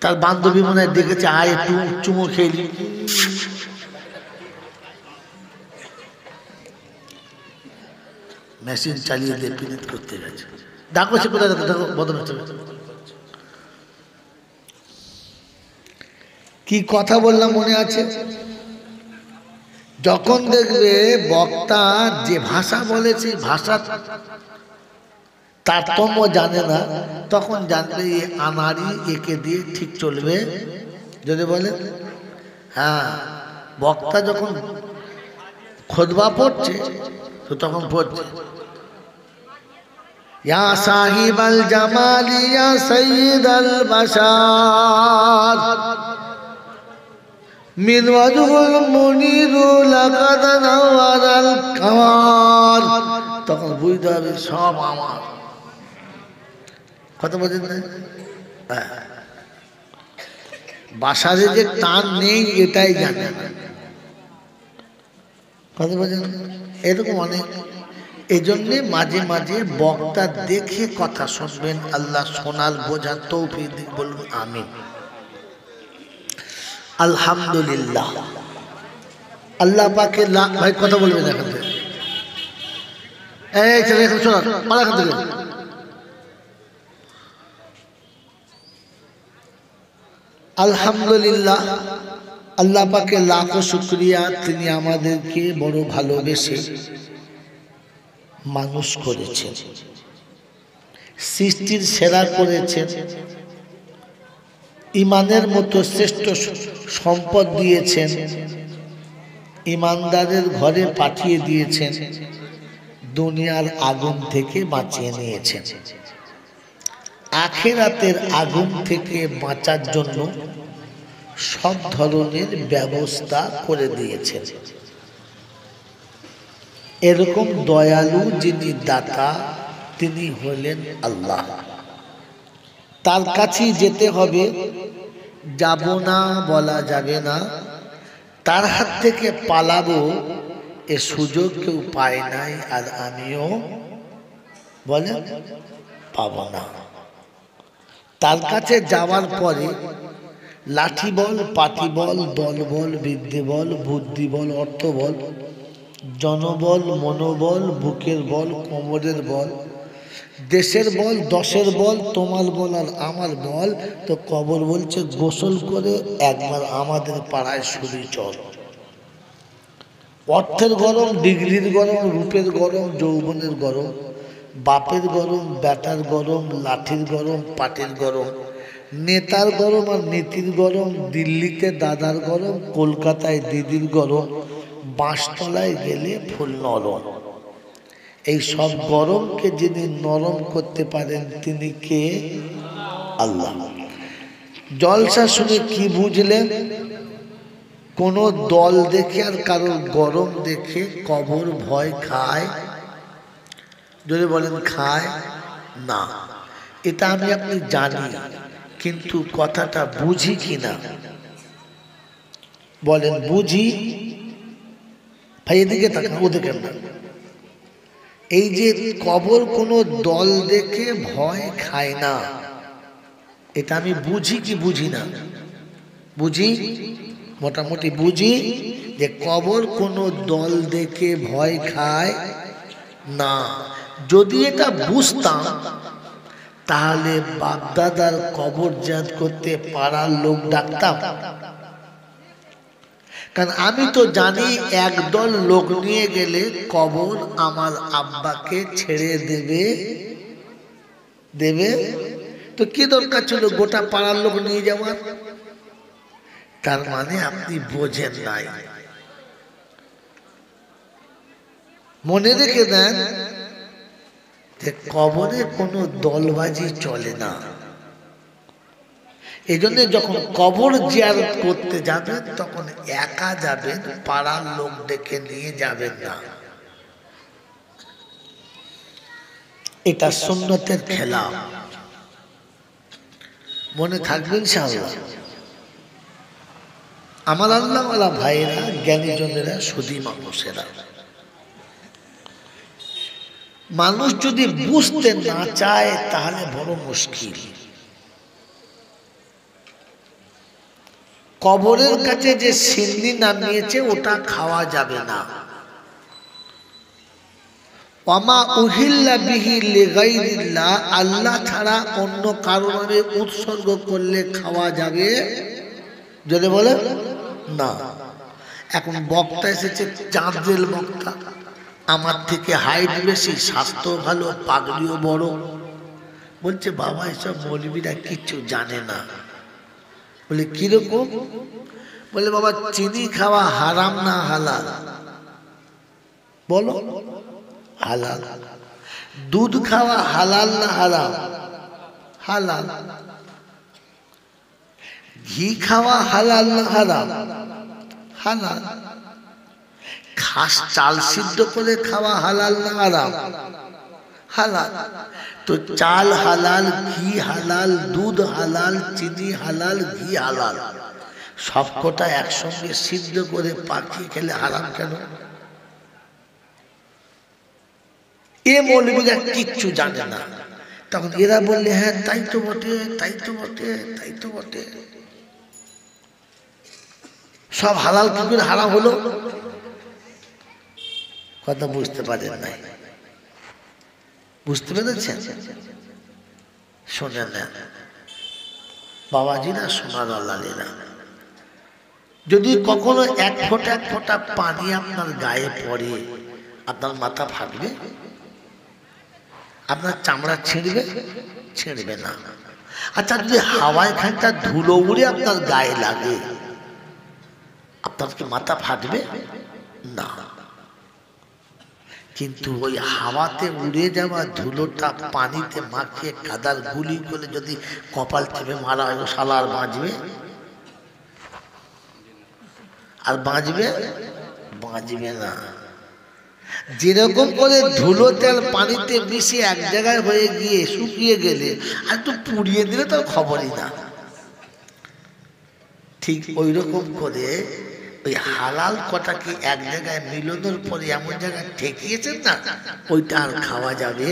তার বান্ধবী মনে হয় দেখেছে, আয় একটু চুমো খেলি, মেশিন চালিয়ে দিয়ে পিরিত করতে গেছে। ডাকো সে কোথায়, দেখো বদমাশ কি কথা বললাম মনে আছে? যখন দেখবে বক্তা যে ভাষা বলেছে ভাষা তারতম্য জানে না, তখন জানবে এই আনাড়ি, একে দিয়ে ঠিক চলবে। যদি বলে হ্যাঁ, বক্তা যখন খুতবা পড়ছে তো তখন পড়ছে ইয়া সাহিবাল জামালি ইয়া সাইয়্যিদাল বাশার মিন ওয়াজহুল মুনিরু লাকাদ নাওয়ারাল কামার। তখন বুঝতে হবে সব আমার কথা বলেন না। বাসারে যে টান নেই এটাই জানে না, কথা বলেন। এরকম অনেক, এই জন্যে মাঝে মাঝে বক্তা দেখে কথা শুনবেন। আল্লাহ শোনার বোঝার তৌফিক দিক, বলুন আমিন। আলহামদুলিল্লাহ। আল্লাহ পাকে ভাই কথা বলবেন এখান থেকে, এই ছেলে এখানে শোনা পালা এখান থেকে। আলহামদুলিল্লাহ, আল্লাহ পাকে লাখো শুকরিয়া, তিনি আমাদেরকে বড় ভালোবেসে মানুষ করেছেন, সৃষ্টির সেরা করেছেন, ইমানের মতো শ্রেষ্ঠ সম্পদ দিয়েছেন, ইমানদারের ঘরে পাঠিয়ে দিয়েছেন, দুনিয়ার আগুন থেকে বাঁচিয়ে নিয়েছেন। আখিরাতের আগুন থেকে বাঁচার জন্য সব ধরনের ব্যবস্থা করে দিয়েছেন। এরকম দয়ালু যিনি দাতা, তিনি হলেন আল্লাহ। তার কাছেই যেতে হবে, যাব না বলা যাবে না। তার হাত থেকে পালাবো এ সুযোগ কেউ পায় নাই, আর আমিও বলেন পাব না। তার কাছে যাওয়ার পরে লাঠি বল, পাটি বল, দল বল, বিদ্যে বল, বুদ্ধি বল, অর্থ বল, জনবল, মনোবল, বুকের বল, কোমরের বল, দেশের বল, দশের বল, তোমার বল আর আমার বল। তো কবর বলছে গোসল করে একবার আমাদের পাড়ায় শুধু চল। অর্থের গরম, ডিগ্রির গরম, রূপের গরম, যৌবনের গরম, বাপের গরম, বেটার গরম, লাঠির গরম, পাটের গরম, নেতার গরম আর নীতির গরম, দিল্লিতে দাদার গরম, কলকাতায় দিদির গরম, বাঁশতলায় গেলে ফুল নরম। এই সব গরমকে যিনি নরম করতে পারেন তিনি কে? আল্লাহ। জলসা শুনে কি বুঝলেন? কোন দল দেখে আর কারোর গরম দেখে কবর ভয় খায়? যদি বলেন খায় না, এটা আমি আপনি জানি, কিন্তু কথাটা বুঝি কিনা বলেন? বুঝি? ভাই এদিকে তাকান, ওদিকে না। এই যে কবর কোনো দল দেখে ভয় খায় না, এটা আমি বুঝি কি বুঝি না? বুঝি, মোটামুটি বুঝি যে কবর কোনো দল দেখে ভয় খায় না। যদি এটা বুঝতাম তাহলে বাপদাদার কবর জাত করতে পাড়ার লোক ডাকতাম। কারণ আমি তো জানি একদল লোক নিয়ে গেলে কবর আমার আব্বাকে ছেড়ে দেবে। তো কি দরকার ছিল গোটা পাড়ার লোক নিয়ে যাওয়ার? তার মানে আপনি বোঝেন নাই। মনে রেখে দেন যে কবরে কোনো দলবাজি চলে না। এই জন্য যখন কবর জিয়ারত করতে যাবেন তখন একা যাবেন, পাড়ার লোক ডেকে নিয়ে যাবেন না। এটা সুন্নতের খেলা, মনে থাকবেন ইনশাআল্লাহ। আমার আল্লাহওয়ালা ভাইয়েরা, জ্ঞানীজনেরা, সুধী মানুষেরা, মানুষ যদি বুঝতে না চায় তাহলে বড় মুশকিল। কবরের কাছে যে সিন্নি নামিয়েছে ওটা খাওয়া যাবে না। ওয়ামা উহিল্লা বিহি লিগাইরিল্লাহ, আল্লাহ ছাড়া অন্য কারো নামে উৎসর্গ করলে খাওয়া যাবে যদি বলে না। এখন বক্তা এসেছে চাঁদের বক্তা, আমার থেকে হাইট বেশি, স্বাস্থ্য ভালো, পাগড়িও বড়, বলছে বাবা এসব মৌলবীরা কিচ্ছু জানে না। বলে কিরকম? বলে বাবা চিনি খাওয়া হারাম না হালাল? বলো হালাল। দুধ খাওয়া হালাল না হারাম? হালাল। ঘি খাওয়া হালাল না হারাম? হালাল। খাস চাল সিদ্ধ করে খাওয়া হালাল না হারাম? হালাল। তো চাল হালাল, ঘি হালাল, দুধ হালাল, চিনি হালাল, ঘি হালাল, সবকটা একসঙ্গে সিদ্ধ করে পাকিয়ে খেলে হারাম কেন? এ মৌলবীরা কিচ্ছু জানে না। তখন এরা বললে হ্যাঁ তাই তো বটে, তাই তো বটে, তাই তো বটে। সব হালাল কি করে হারাম হলো? কথা বুঝতে পারেন নাই? বুঝতে পেরেছেন? শোনেন না বাবাজিরা, সোনার লালীরা, যদি কখনো এক ফোঁটা পানি আপনার গায়ে পড়ে, আপনার মাথা ফাটবে? আপনার চামড়া ছিঁড়বে? ছিঁড়বে না। আচ্ছা যদি হাওয়ায় খানিকটা ধুলো উড়ে আপনার গায়ে লাগে, আপনার কি মাথা ফাটবে? না। কিন্তু ওই হাওয়াতে উড়ে যাওয়া ধুলোটা পানিতে মাখিয়ে কাদার গুলি করে যদি কপাল চেপে মারা হয়, শালা আর বাঁচবে? আর বাঁচবে? বাঁচবে না। যেরকম করে ধুলো তেল পানিতে মিশে এক জায়গায় হয়ে গিয়ে শুকিয়ে গেলে আর একটু পুড়িয়ে দিলে তো খবরই না, ঠিক ওই রকম করে ওই হালাল কটাকে এক জায়গায় মিলানোর পরে এমন জায়গায় ঠেকিয়েছেন না, ওইটা আর খাওয়া যাবে?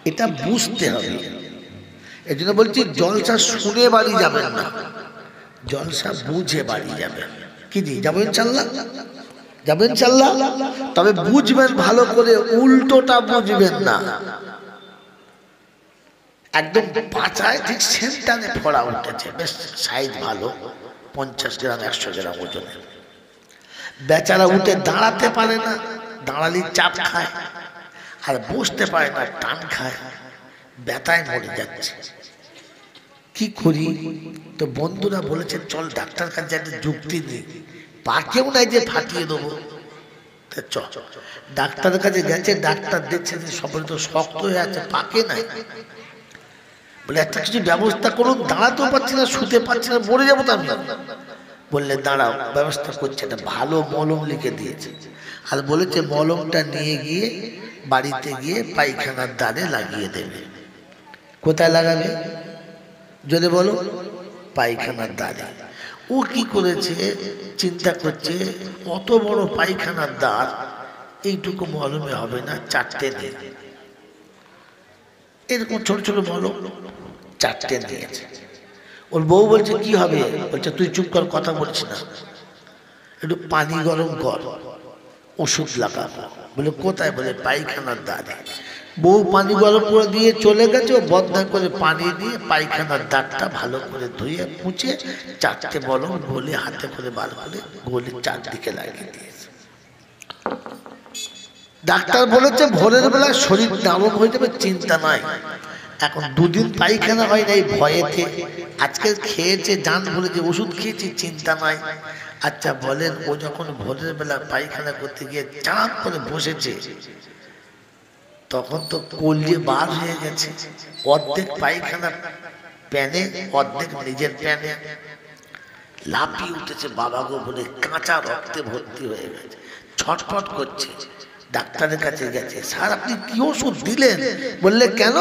এটা বুঝতে হবে। এই জন্য বলছি জলসা শুনে বাড়ি যাবেন না, জলসা বুঝে বাড়ি যাবেন। কি জি যাবো ইনশাল্লাহ? যাবেন ইনশাল্লাহ? তবে বুঝবেন ভালো করে, উল্টোটা বুঝবেন না। একদম পাচায় ঠিক সেন্টারে ফোড়া উঠেছে, বেশ সাইজ ভালো, 50 গ্রাম 100 গ্রাম ওজনের। বেচারা উঠে দাঁড়াতে পারে না, দাঁড়ালি চাপ খায়, আর বসতে পারে না, টান খায়, ব্যথায় মরে যাচ্ছে। কি করি? তো বন্ধুরা বলেছে চল ডাক্তার কাছে একটা যুক্তি দিই, পাকেও নাই যে ফাটিয়ে দেবো। ডাক্তারের কাছে গেছে, ডাক্তার দেখছে যে সবাই তো শক্ত হয়ে আছে, পাকে নাই। বলে একটা কিছু ব্যবস্থা করুন, দাঁড়াতেও পারছি না, শুতে পারছি না, মরে যাবো তো আমি। বললে দাঁড়াও, ব্যবস্থা করছে, একটা ভালো মলম লিখে দিয়েছে, আর বলেছে মলমটা নিয়ে গিয়ে বাড়িতে গিয়ে পায়খানার দ্বারে লাগিয়ে দেবে। কোথায় লাগাবে যদি বলো? পায়খানার দ্বারে। ও কি করেছে, চিন্তা করছে কত বড় পায়খানার দ্বার, এইটুকু মলমে হবে না, 4টে নেই। এরকম ছোট ছোট মলম 4টে নিয়েছে। ওর বউ বলছে কি হবে? বলছে তুই চুপ কর, কথা বলছিস না, একটু পানি গরম কর, ওষুধ লাগাবো। বলে কোথায়? বলে পায়খানার দ্বারে। বউ পানি গরম করে দিয়ে চলে গেছে, ও বদনা করে পানি দিয়ে পায়খানার দাঁতটা ভালো করে ধুয়ে মুছে 4টে মলম গলে হাতে করে বার করে গলে 4দিকে লাগিয়ে দিয়েছে। ডাক্তার বলেছে ভোরের বেলা শরীর নরম হয়ে যাবে, চিন্তা নাই। এখন 2 দিন পায়খানা হয় না এই ভয়েতে, আজকে খেয়েছে জান বলে যে ওষুধ খেয়েছি, চিন্তা নাই। আচ্ছা বলেন, ও যখন ভোরের বেলা পায়খানা করতে গিয়ে চাপ করে বসেছে, তখন তো কলজে বার হয়ে গেছে, অর্ধেক পায়খানা প্যানে, অর্ধেক নিজের প্যানে। লাফিয়ে উঠেছে বাবা গো বলে, কাঁচা রক্তে ভর্তি হয়ে গেছে, ছটফট করছে। ডাক্তারের কাছে গেছে, স্যার আপনি কি ওষুধ দিলেন? বললে কেন?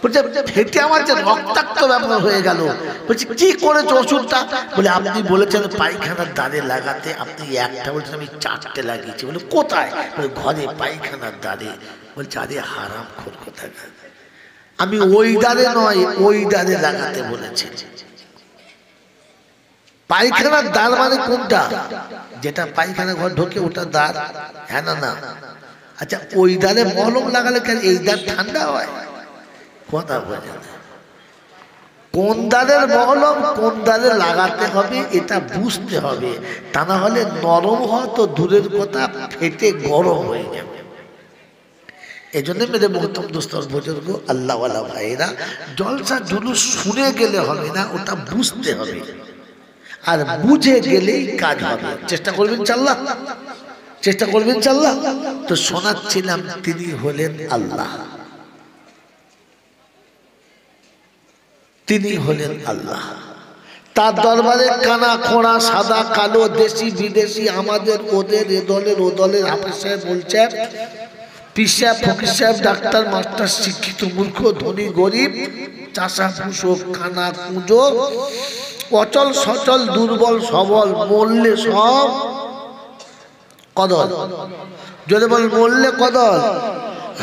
বলছে ফেটে আমার যে রক্তাক্ত ব্যাপার হয়ে গেল। বলছে কি করেছে ওষুধটা? বলে আপনি বলেছেন পায়খানার দ্বারে লাগাতে, আপনি একটা বলছেন, আমি 4টে লাগিয়েছি। বলে কোথায়? বলে ঘরে পায়খানার দ্বারে। বলছে আরে হারাম খোর কোথাকার, আমি ওই দ্বারে নয়, ওই দ্বারে লাগাতে বলেছি। পায়খানার দ্বার মানে কোনটা? যেটা পায়খানা ঘর ঢোকে ওটা দ্বার? হ্যাঁ না না? আচ্ছা ওই দ্বারে মলম লাগালে কেন এই দ্বার ঠান্ডা হয়? কথা বোঝে না। কোন দ্বারের মলম কোন দ্বারে লাগাতে হবে এটা বুঝতে হবে, তা না হলে নরম হওয়া তো দূরের কথা, ফেটে গরম হয়ে যাবে। এই জন্য মেরে মোহতম দোস্তর বুজুর্গ আল্লাহওয়ালা ভাইরা, জলসা জুলুস শুনে গেলে হবে না, ওটা বুঝতে হবে, আর বুঝে গেলেই কাজ হবে। চেষ্টা করবেন ইনশাআল্লাহ, চেষ্টা করবেন ইনশাআল্লাহ। তো শোনাচ্ছিলাম তিনি হলেন আল্লাহ, তিনি হলেন আল্লাহ। তার দরবারে কানা খোঁড়া সাদা কালো দেশি বিদেশি আমাদের ওদের এ দলের ও দলের হাফেজ সাহেব বলছে, পীর সাহেব ফকির সাহেব ডাক্তার মাস্টার শিক্ষিত মূর্খ ধনী গরিব চাষা পুষক কানা কুঁজো অচল সচল দুর্বল সবল মরলে সব কদল। যদি বল মরলে কদল।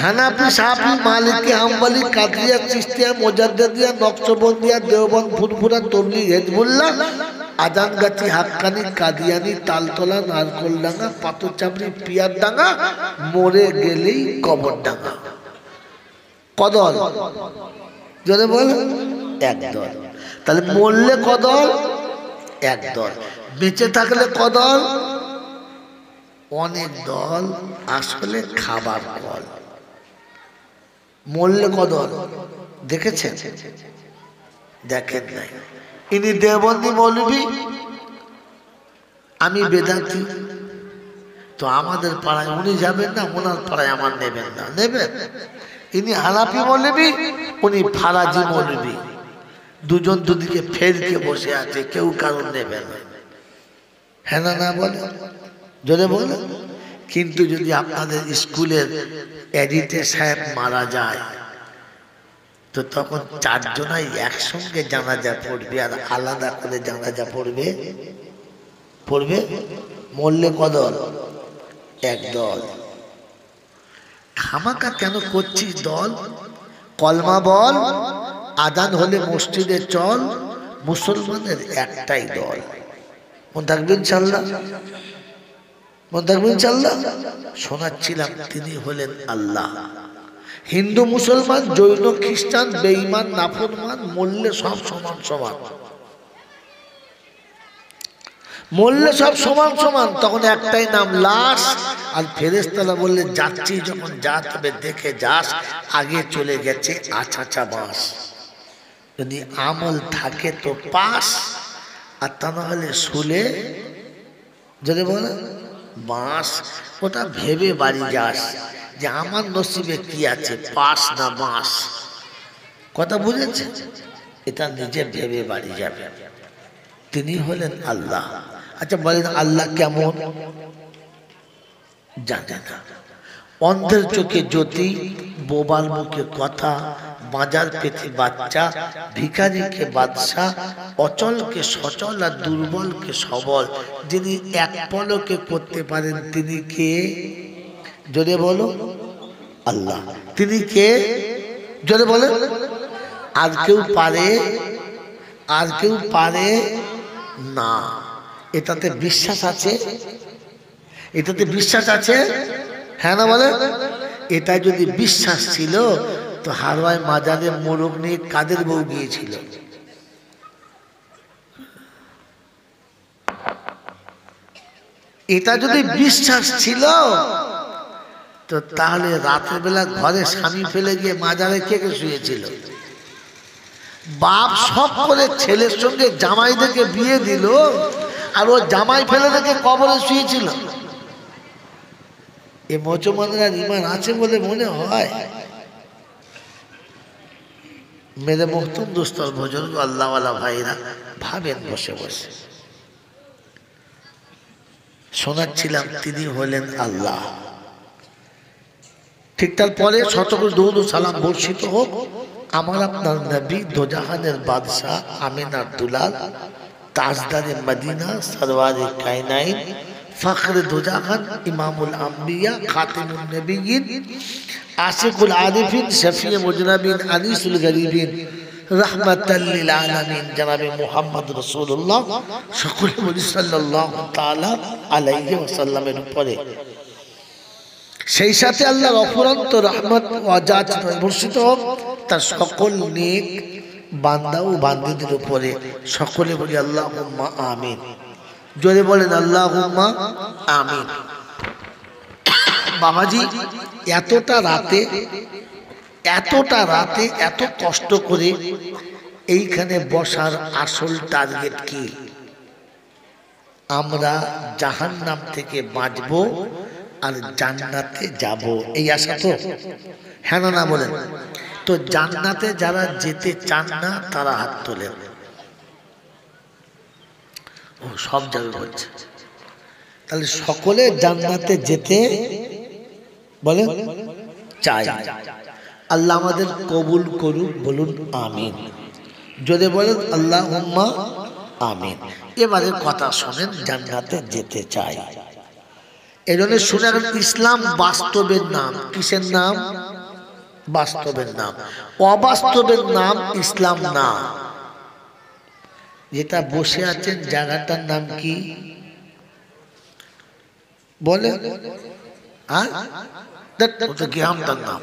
হানাফি সাফি মালিকি হাম্বলি কাদরিয়া চিশতিয়া মুজাদ্দিদিয়া নকশবন্দিয়া দেওবন্দ ফুরফুরা তবলিগ হিজবুল্লাহ আজানগাছি হাক্কানি কাদিয়ানি তালতলা নারকলডাঙ্গা পাথরচাপড়ি পিয়ারডাঙ্গা মরে গেলেই কবরডাঙ্গা। কদল যদি বল একদল, তাহলে মরলে কদল একদল, বেঁচে থাকলে কদল অনেক দল, আসলে খাবার কল। মরলে কদল দেখেছেন? দেখেন নাই। ইনি দেওবন্দি মৌলবী, আমি বেদাতি, তো আমাদের পাড়ায় উনি যাবেন না, ওনার পাড়ায় আমার নেবেন না। নেবেন? ইনি হানাফি মৌলবী, উনি ফারাজি মৌলবী, দুজন দুদিকে ফেরকে বসে আছে, কেউ কারণ নেবে না। হ্যাঁ না না বলে? যদি বলে। কিন্তু যদি আপনাদের স্কুলের এডিটর সাহেব মারা যায় তো তখন চারজনাই একসঙ্গে জানাজা পড়বে, আর আলাদা করে জানাজা পড়বে পড়বে। মরলে কদল একদল। খামাকা কেন করছিস দল? কলমা বল, আজান হলে মসজিদে চল, মুসলমানের একটাই দল। মন থাকবেন ইনশাআল্লাহ, মন থাকবেন ইনশাআল্লাহ। শোনাচ্ছিলাম তিনি হলেন আল্লাহ। হিন্দু মুসলমান জৈন খ্রিস্টান বেঈমান নাফরমান মরলে সব সমান সমান, মরলে সব সমান সমান। তখন একটাই নাম লাশ। আর ফেরেশতারা বললে যাচ্ছি যখন যা, তবে দেখে যাস আগে চলে গেছে আছাছা বাস। যদি আমল থাকে তো পাস, আর তা না হলে শুলে যদি বলে বাস। ওটা ভেবে বাড়ি যাস যে আমার নসিবে কি আছে, পাস না বাস। কথা বুঝেছে? এটা নিজে ভেবে বাড়ি যাবে। তিনি হলেন আল্লাহ। আচ্ছা বলেন আল্লাহ কেমন? জানে না। অন্ধের চোখে জ্যোতি, বোবার মুখে কথা, বাজার পেতে বাচ্চা, ভিখারিকে বাদশা, অচলকে সচল আর দুর্বলকে সবল, যিনি এক পলকে করতে পারেন তিনি কে? জোরে বলো আল্লাহ। তিনি কে? জোরে বলে। আর কেউ পারে? আর কেউ পারে না। এটাতে বিশ্বাস আছে? এটাতে বিশ্বাস আছে? হ্যাঁ না বলে? এটা যদি বিশ্বাস ছিল তো হারওয়ায় মাজারে মোরগ নিয়ে কাদের বউ গিয়েছিল? এটা যদি বিশ্বাস ছিল তো তাহলে রাতের বেলা ঘরে স্বামী ফেলে গিয়ে মাজারে কে কে শুয়েছিল? বাপ সব করে ছেলের সঙ্গে জামাই দেখে বিয়ে দিল, আর ও জামাই ফেলে দেখে কবরে শুয়েছিল। এ মুসলমানরা ঈমান আছে বলে মনে হয়? মেরে মুহতরম দোস্তর বুজুর্গ আল্লাহওয়ালা ভাইরা, ভাবেন বসে বসে। শোনাচ্ছিলাম তিনি হলেন আল্লাহ। ঠিক তারপরে শতকর দরুদ ও সালাম বর্ষিত হোক আমার আপনার নবী, দোজাহানের বাদশাহ, আমিনার দুলাল, তাজদারে মদিনা, সরওয়ারে কায়নাইন, ফখরে দোজাহান, ইমামুল আম্বিয়া, খাতিমুন নবিয়্যিন, আশিকুল আরিফিন, শফিয়ে মুজনাবিন, আনিসুল গরিবিন, রাহমাতাল লিল আলামিন জনাবে মুহাম্মদ রাসূলুল্লাহ সকলে বলি সাল্লাল্লাহু তাআলা আলাইহি ওয়াসাল্লামের উপরে। সেই সাথে আল্লাহর অফুরন্ত রহমত ওয়াজাত বর্ষিত হোক তার সকল নেক বান্দা ও বান্দীদের উপরে। সকলে বলি আল্লাহুম্মা আমিন। জোরে বলেন আল্লাহুম্মা আমিন। বাবাজি এতটা রাতে এত কষ্ট করে এইখানে বসার আসল টার্গেট কি? আমরা জাহান্নাম থেকে বাঁচবো আর জান্নাতে যাব, এই আশা তো? হ্যাঁ না না বলেন তো। জান্নাতে যারা যেতে চান না তারা হাত তোলেন। ও সব জায়গায় হচ্ছে। তাহলে সকলে জান্নাতে যেতে বলেন চাই। আল্লাহ আমাদের কবুল করুক, বলুন আমিন। যদি বলেন আল্লাহুম্মা আমিন। এবারে কথা শোনেন, জান্নাতে যেতে চাই এই জন্য শুনে রাখেন, ইসলাম বাস্তবের নাম। কিসের নাম? বাস্তবের নাম। অবাস্তবের নাম ইসলাম না। যেটা বসে আছেন জায়গাটার নাম কি বলে? গ্রামটার নাম।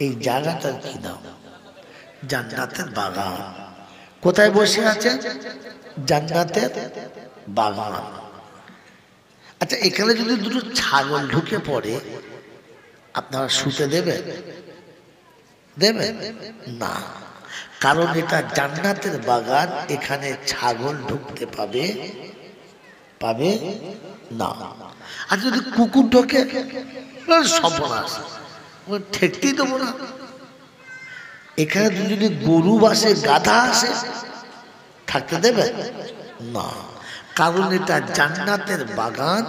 এই জায়গাটার কি নাম? জান্নাতের বাগান। কোথায় বসে আছেন? জান্নাতের বাগান। আচ্ছা, এখানে যদি দুটো ছাগল ঢুকে পড়ে আপনারা শুতে দেবেন? দেবেন না, কারণ এটা জান্নাতের বাগান। এখানে ছাগল ঢুকতে পাবে না। আর যদি কুকুর ঢোকে সর্বনাশ, ঠেকতেই দেবো না। এখানে যদি গরু বাসে, গাধা আসে, থাকতে দেবে না, কারণ এটা জান্নাতের বাগান।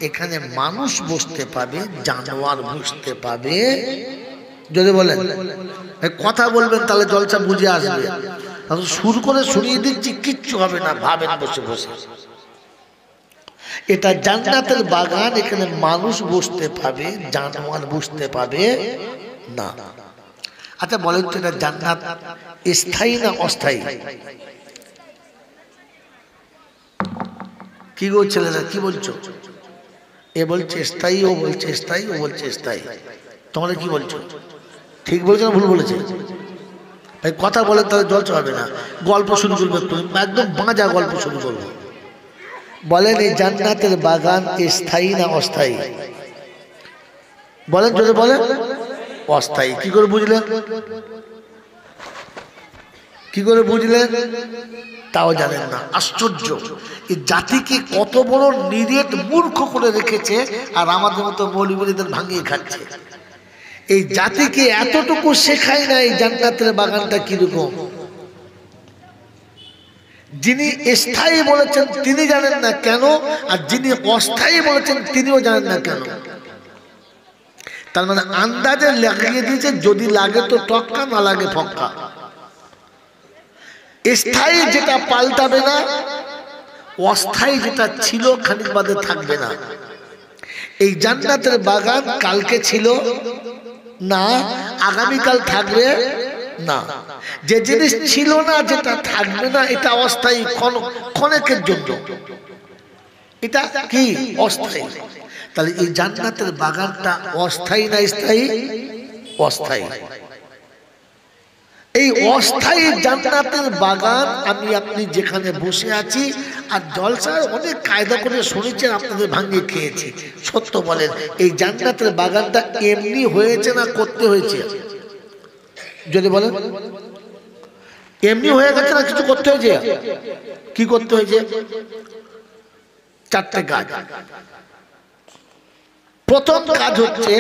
এখানে মানুষ বসতে পাবে, জানোয়ার বসতে পাবে। যদি বলেন কথা বলবেন তাহলে জলসা বুঝে আসবে। সুর করে শুনিয়ে দিচ্ছি, কিচ্ছু হবে না, ভাবেন বসে বসে। এটা জান্নাতের বাগান। এখানে মানুষ বসতে পাবে, জানোয়ার বসতে পাবে না। আচ্ছা বলেন তো, এটা জান্নাত স্থায়ী না অস্থায়ী? কি গো ছেলেরা, কি বলছো? এ বলছে স্থায়ী, ও বলছে স্থায়ী, ও বলছে স্থায়ী। তোমরা কি বলছো? ঠিক বলেছে না ভুল বলেছে? ভাই কথা বলেন, তাহলে জলসা হবে না। গল্প শুরু করবে, একদম বাঁজা গল্প শুরু করবো। বলেন এই জান্নাতের বাগান স্থায়ী না অস্থায়ী? বলেন, যদি বলেন অস্থায়ী। কি করে বুঝলেন? কি করে বুঝলেন? তাও জানেন না। আশ্চর্য, এই জাতিকে কত বড় নিরেট মূর্খ করে রেখেছে, আর আমাদের মতো মৌলবীদের ভাঙিয়ে খাচ্ছে। এই জাতিকে এতটুকু শেখায় না এই জান্নাতের বাগানটা কিরকম। যিনি স্থায়ী বলেছেন তিনি জানেন না কেন, আর যিনি অস্থায়ী বলেছেন তিনিও জানেন না কেন। তার মানে আন্দাজে লাগিয়ে দিয়েছে, যদি লাগে তো টক্কা, না লাগে ফক্কা। স্থায়ী যেটা পাল্টাবে না, অস্থায়ী যেটা ছিল খানিক বাদে থাকবে না। এই জান্নাতের বাগান কালকে ছিল না, আগামীকাল থাকবে না। যে জিনিস ছিল না, যেটা থাকবে না, এটা অস্থায়ী, ক্ষণিকের জন্য। এটা কি? অস্থায়ী। তাহলে এই জান্নাতের বাগানটা অস্থায়ী না স্থায়ী? অস্থায়ী। এই অস্থায়ী জান্নাতের বাগান আমি আপনি যেখানে বসে আছি, আর জলসার অনেক কায়দা করে শুনেছেন, আপনাদের ভাঙিয়ে খেয়েছি। সত্য বলেন, এই জান্নাতের বাগানটা এমনি হয়েছে না করতে হয়েছে? যদি বলেন এমনি হয়ে গেছে না কিছু করতে হয়েছে? কি করতে হয়েছে? চারটে কাজ। প্রথম কাজ হচ্ছে,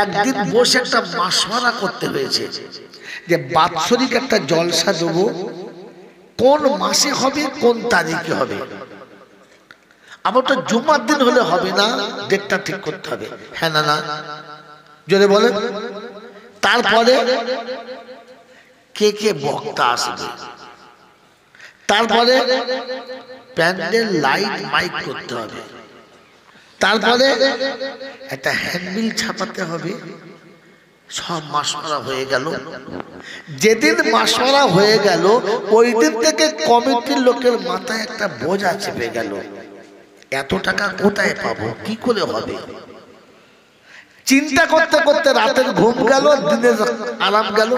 একদিন বসে একটা মাসওয়ারা করতে হয়েছে যে বাৎসরিক একটা জলসা দেবো, কোন মাসে হবে, কোন তারিখে হবে। আবার তো জুমার দিন হলে হবে না, ডেটটা ঠিক করতে হবে। হ্যাঁ না না? যদি বলেন তারপরে কে কে বক্তা আসবে, তারপরে প্যান্ডেল, লাইট, মাইক করতে হবে, তারপরে একটা হ্যান্ডবিল ছাপাতে হবে, সব মাসমারা হয়ে গেল। যেদিন মাসমারা হয়ে গেল ওই দিন থেকে কমিটির লোকের মাথায় একটা বোঝা চেপে গেল, এত টাকা কোথায় পাবো, কি করে হবে। চিন্তা করতে করতে রাতের ঘুম গেল, দিনের আরাম গেল।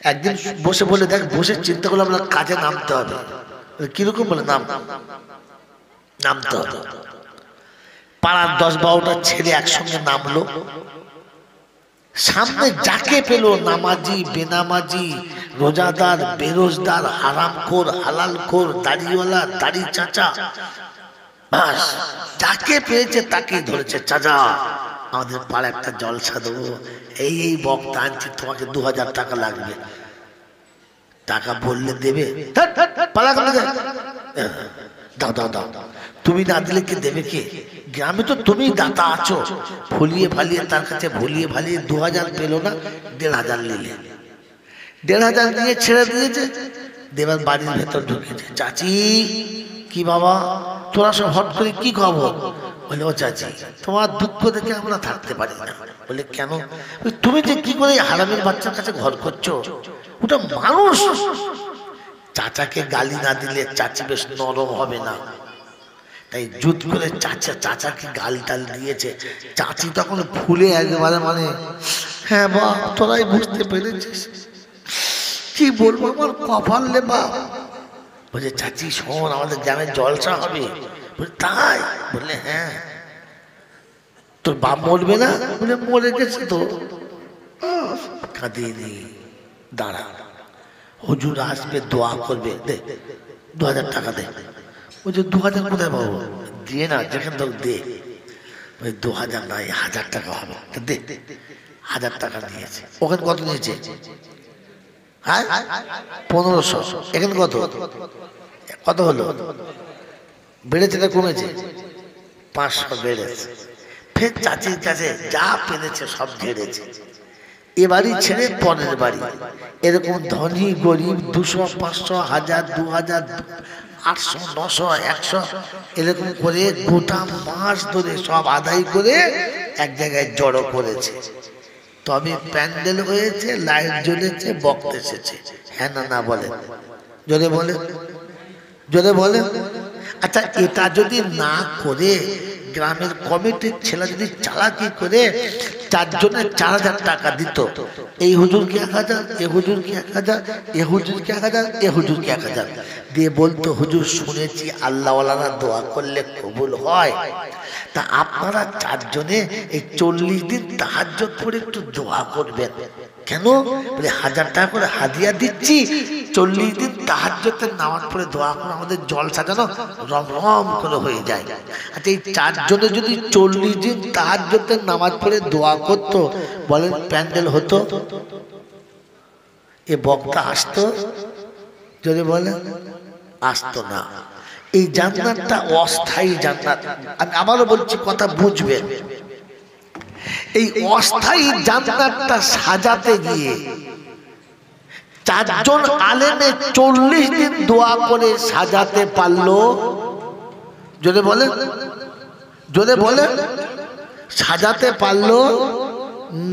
একদিন বসে বলে, দেখ বসে চিন্তা করলে আমরা কাজে নামতে হবে। কিরকম বলে, নামতে হবে। পাড়ার 10-12টা ছেলে একসঙ্গে নামলো। সামনে যাকে পেল, নামাজি বেনামাজি, রোজাদার বেরোজদার, হারামখোর হালালখোর, দাড়িওয়ালা দাড়ি চাচা, বাস যাকে পেয়েছে তাকেই ধরেছে। চাচা আমাদের পাড়া একটা জলসা দেবো, এই বক্তা আনছি, তোমাকে 2000 টাকা লাগবে। টাকা বললে দেবে? দাও দাও দাও, তুমি না দিলে কি দেবে কে? গ্রামে তো তুমি দাতা আছো। ফুলিয়ে ফালিয়ে তার কাছে ভুলিয়ে ভালিয়ে 2000 পেল না, 1500 নিলে। 1500 নিয়ে ছেড়ে দিয়েছে। দেবার বাড়ির ভেতর ঢুকেছে। চাচি, কি বাবা তোরা সব হট করে কি খবর? বলে, ও চাচি তোমার দুঃখ দেখে আমরা থাকতে পারি না। বলে, কেন? তুমি যে কি করে হারামের বাচ্চার কাছে ঘর করছো, ওটা মানুষ। চাচাকে গালি না দিলে চাচি বেশ নরম হবে না, তাই জুত করে চাচাকে গাল টাল দিয়েছে। চাচি তখন ফুলে একেবারে, মানে হ্যাঁ বাপ তোরাই বুঝতে পেরেছিস, কি বলবো আমার কপাল রে বাপ। বলছে, চাচি শোন, আমাদের গ্রামে জলসা হবে। বলে, তাই? বললে, হ্যাঁ। তোর বাপ মরবে না? বলে, মরে গেছে তো। কাঁদিনি, দাঁড়া, হুজুর আসবে, দোয়া করবে, দে 2000 টাকা দে। বলছে, 2000 কোথায় পাবো? দিয়ে না, যেখান থেকে দে। 2000 নয়, 1000 টাকা হবে, দে। 1000 টাকা নিয়েছে। ওখানে কত নিয়েছে? হ্যাঁ 1500। এখানে কত কত হলো? বেড়েছে না কমেছে? 500 বেড়েছে। ফের চাচির কাছে যা পেরেছে সব ঝেড়েছে। এ বাড়ি ছেড়ে পরের বাড়ি, এরকম ধনী গরিব 200, 500, 1000, 2000, 800, 900, 100 এরকম করে গোটা মাস ধরে সব আদায় করে এক জায়গায় জড়ো করেছে। তবে প্যান্ডেল হয়েছে, লাইট জ্বলেছে, বক্তা এসেছে। হ্যাঁ না না বলে, জোরে বলে, জোরে বলে। আচ্ছা, এটা যদি না করে গ্রামের কমিটির ছেলে যদি চালাকি করে 4 জনের 4000 টাকা দিত, এই হুজুরকে 1000, এ হুজুরকে 1000, এ হুজুরকে 1000, এ হুজুরকে 1000 দিয়ে বলতো, হুজুর শুনেছি আল্লাহওয়ালারা দোয়া করলে কবুল হয়, তা আপনারা 4 জনে এই 40 দিন তাহাজ্জুদ পড়ে একটু দোয়া করবেন। কেন? বলে, 1000 টাকা করে হাদিয়া দিচ্ছি, 40 দিন তাহাজ্জুদের নামাজ পড়ে দোয়া করে আমাদের জলসা যেন রমরম করে হয়ে যায়। আচ্ছা, এই 4 জনে যদি 40 দিন তাহাজ্জুদের নামাজ পড়ে দোয়া করতো, বলেন প্যান্ডেল হতো? এ বক্তা আসতো? যদি বলেন আসতো না। এই জান্নাতটা অস্থায়ী জান্নাত। আমি আবারও বলছি, কথা বুঝবেন। এই অস্থায়ী জান্নাতটা সাজাতে গিয়ে 4 জন আলেমে 40 দিন দোয়া করে সাজাতে পারলো? যদি বলেন, যদি বলেন সাজাতে পারলো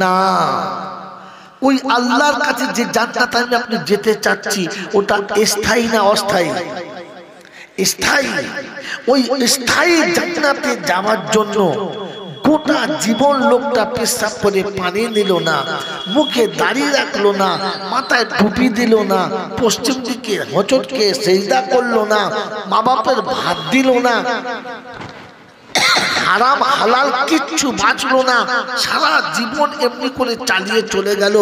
না। ওই আল্লাহর কাছে যে জান্নাত আমি আপনি যেতে চাচ্ছি, ওটা স্থায়ী না অস্থায়ী? স্থায়ী। ওই স্থায়ী জান্নাতে যাওয়ার জন্য গোটা জীবন লোকটা পেশাব করে পানি নিল না, মুখে দাড়ি রাখলো না, মাথায় টুপি দিল না, পশ্চিম দিকে হোঁচটকে সেজদা করলো না, মা বাপের ভাত দিল না, হারাম হালাল কিচ্ছু বাঁচলো না, সারা জীবন এমনি করে চালিয়ে চলে গেল।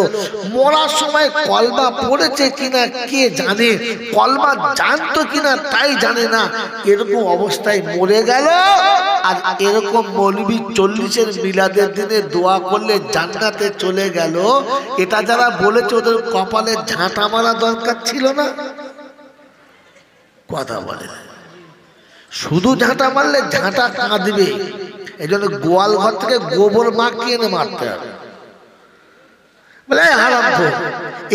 মরার সময় কলমা পড়েছে কিনা কে জানে, কলমা জানতো কিনা তাই জানে না। এরকম অবস্থায় মরে গেল। আর এরকম মৌলবি 40-এর মিলাদের দিনে দোয়া করলে জান্নাতে চলে গেল। এটা যারা বলেছে ওদের কপালে ঝাঁটা মারা দরকার ছিল না? কথা বলে, শুধু ঝাঁটা মারলে ঝাঁটা কাঁদবে। এই জন্য গোয়াল ঘর থেকে গোবর মাখিয়ে এনে মারতে হবে। বলে, হারাম তো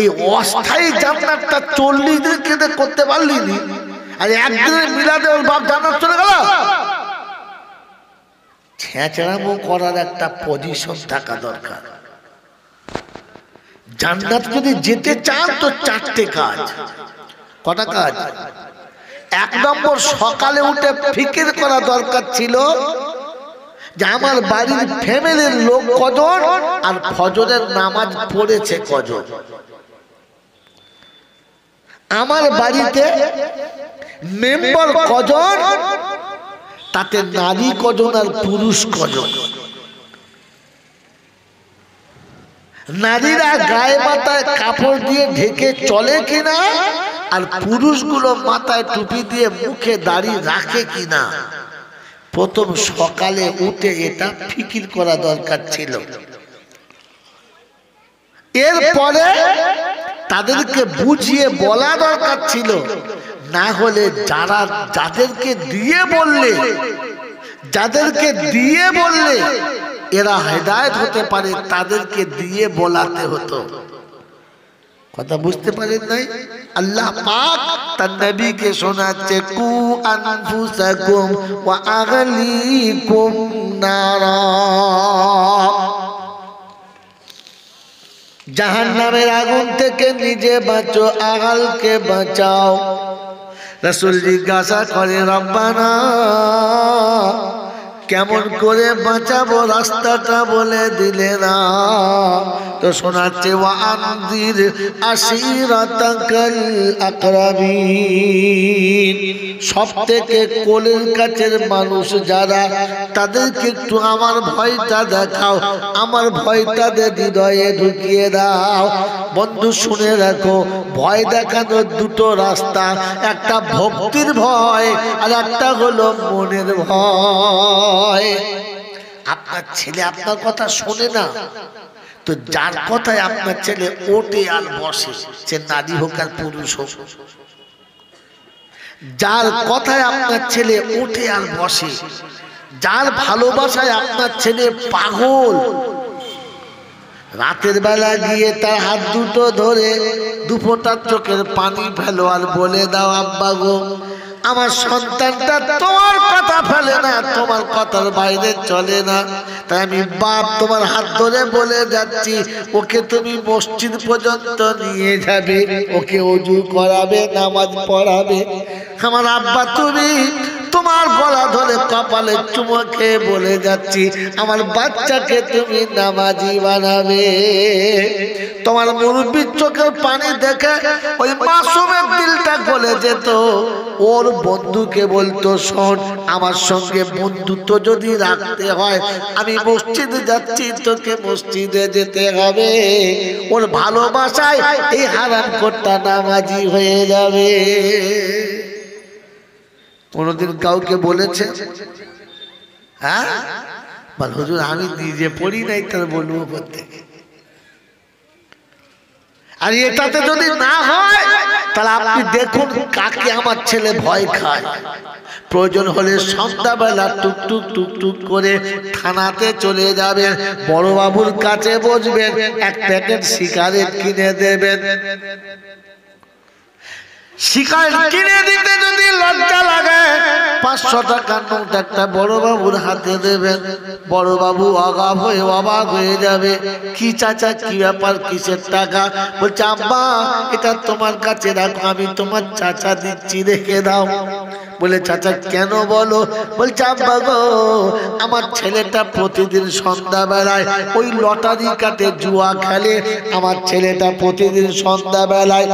এই অস্থায়ী জান্নাতটা 40 দিন কেটে করতে পারলি নি, আর একদিনের মিলাদে ওর বাপ জান্নাত চলে গেল। ছেঁচড়ামো করার একটা পজিশন থাকা দরকার। জান্নাত যদি যেতে চান তো চারটে কাজ। কটা কাজ? এক নম্বর, সকালে উঠে ফিকির করা দরকার ছিল যে আমার বাড়ির ফ্যামিলির লোক কজন আর ফজরের নামাজ পড়েছে কজন, আমার বাড়িতে মেম্বার কজন, তাতে নারী কজন আর পুরুষ কজন, নারীরা গায়ে মাথায় কাপড় দিয়ে ঢেকে চলে কিনা আর পুরুষগুলো মাথায় টুপি দিয়ে মুখে দাড়ি রাখে কিনা। প্রথম সকালে উঠে এটা ফিকির করা দরকার ছিল। এরপরে তাদেরকে বুঝিয়ে বলা দরকার ছিল, না হলে যাদেরকে দিয়ে বললে এরা হেদায়েত হতে পারে, তাদেরকে দিয়ে বলাতে হতো। কথা বুঝতে পারেন নাই? আল্লাহ পাক তার নবীকে শোনাচ্ছে, কু আনফুসাকুম ওয়া আগলিকুম নারা, জাহান্নামের আগুন থেকে নিজে বাঁচো, আগালকে বাঁচাও। রাসূল জিজ্ঞাসা করে, রব্বানা কেমন করে বাঁচাবো, রাস্তাটা বলে দিলে না। তো শোনাচ্ছে, ওয়া আনদির আশিরাতাকাল আকরাবিন, সব থেকে কোলের কাছের মানুষ যারা, তাদেরকে একটু আমার ভয়টা দেখাও, আমার ভয়টা হৃদয়ে ঢুকিয়ে দাও। বন্ধু শুনে রাখো, ভয় দেখানোর দুটো রাস্তা, একটা ভক্তির ভয় আর একটা হলো মনের ভয়। আপনার ছেলে আপনার কথা শোনে না, তো যার কথায় আপনার ছেলে ওঠে আর বসে, সে নারী হোক আর পুরুষ হোক, যার কথায় আপনার ছেলে ওঠে আর বসে, যার ভালোবাসায় আপনার ছেলে পাগল, রাতের বেলা গিয়ে তার হাত দুটো ধরে দুফোঁটা চোখের পানি ফেলো আর বলে দাও, আব্বা গো আমার সন্তানটা তোমার কথা ফেলে না, তোমার কথার বাইরে চলে না, তাই আমি বাপ তোমার হাত ধরে বলে যাচ্ছি, ওকে তুমি মসজিদ পর্যন্ত নিয়ে যাবে, ওকে ওযু করাবে, নামাজ পড়াবে। আমার আব্বা তুমি তোমার গলা ধরে কপালে চুমো খেয়ে বলে যাচ্ছি, আমার বাচ্চাকে তুমি নামাজি বানাবে। তোমার মুরব্বির চোখের পানি দেখে ওই মাসুমের দিলটা গলে যেত। ওর বন্ধুকে বলতো, শোন আমার সঙ্গে বন্ধুত্ব যদি রাখতে হয়, আমি মসজিদে যাচ্ছি, তোকে মসজিদে যেতে হবে। ওর ভালোবাসায় এই হারামখোরটা নামাজি হয়ে যাবে। কোনদিন কাউকে বলেছে? হ্যাঁ বল, হুজুর আমি নিজে পড়ি নাই, তার বলবো প্রত্যেকে। আর এটাতে যদি না হয়, তাহলে আপনি দেখুন কাকে আমার ছেলে ভয় খায়। প্রয়োজন হলে সন্ধ্যাবেলা টুকটুক টুকটুক করে থানাতে চলে যাবেন, বড় বাবুর কাছে বসবেন, এক প্যাকেট সিগারেট কিনে দেবেন। সিগারেট কিনে দিতে যদি লজ্জা লাগে, 500 টাকার নোট একটা বড় বাবুর হাতে দেবেন। বড় বাবু অবাক হয়ে যাবে, কি চাচা কি ব্যাপার, কিসের টাকা? বলছে আব্বা এটা তোমার কাছে রাখো, আমি তোমার চাচা দিচ্ছি, রেখে দাও। বলে চাচা কেন বলো? বলছে আব্বা গো আমার ছেলেটা প্রতিদিন সন্ধ্যাবেলায় ওই লটারি কাটে, জুয়া খেলে। আমার ছেলেটা প্রতিদিন সন্ধ্যাবেলায়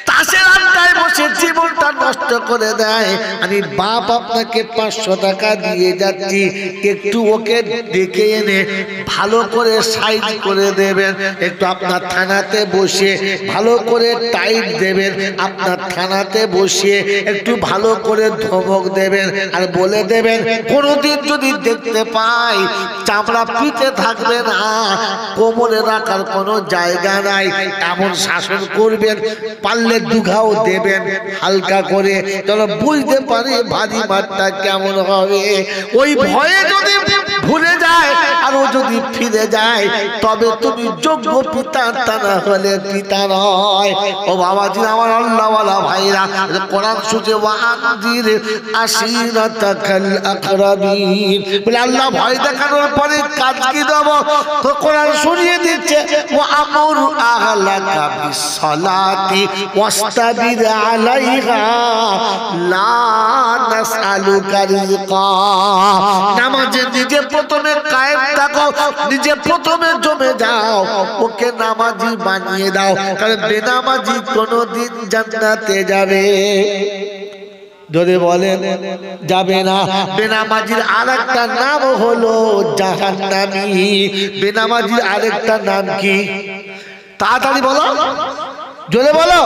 তাসের আড্ডায় বসে জীবনটা নষ্ট করে দেয়। আমি বাপ আপনাকে 500 টাকা দিয়ে যাচ্ছি, একটু ওকে ডেকে এনে ভালো করে সাইজ করে দেবেন, একটু আপনার থানাতে বসে ভালো করে টাইট দেবেন, আপনার থানাতে বসে একটু ভালো করে ধমক দেবেন, আর বলে দেবেন কোনোদিন যদি দেখতে পাই চামড়া পিঠে থাকবে না, কোমরে রাখার কোনো জায়গা নাই, এমন শাসন করবেন। পারলে দুঘাও দেবেন হালকা করে, যেন বুঝতে পারে ভারী মারটা কেমন হবে। ওই ভয়ে যদি ভুলে যায় আর ও যদি ফিরে যায় তবে তুমি যোগ্য পিতা, তা না হলে পিতা নয়। ও বাবাজি আমার আল্লাহওয়ালা ভাইরা, কোরআন শুনছে ওয়ানজির আশিরাতাকাল আকরাবিন বলে আল্লাহ ভয় দেখানোর পরে কাজ কি দেব? তো কোরআন শুনিয়ে দিচ্ছে ওয়ামুর আহলাকা বিসসালাতি ওয়াস্তাবির আলাইহা লা নাসআলুকা রিজকা। নামাজে নিজে প্রথমে কায়েম থাকো, নিজে প্রথমে জমে যাও, ওকে নামাজি বানিয়ে দাও, কারণ বেনামাজি কোনোদিন জান্নাতে যাবে ধরে বলেন যাবে না। বেনামাজির আরেকটা নাম হলো জাহান্নামী। বেনামাজির আরেকটা নাম কি? তাড়াতাড়ি বলো, জোরে বলো,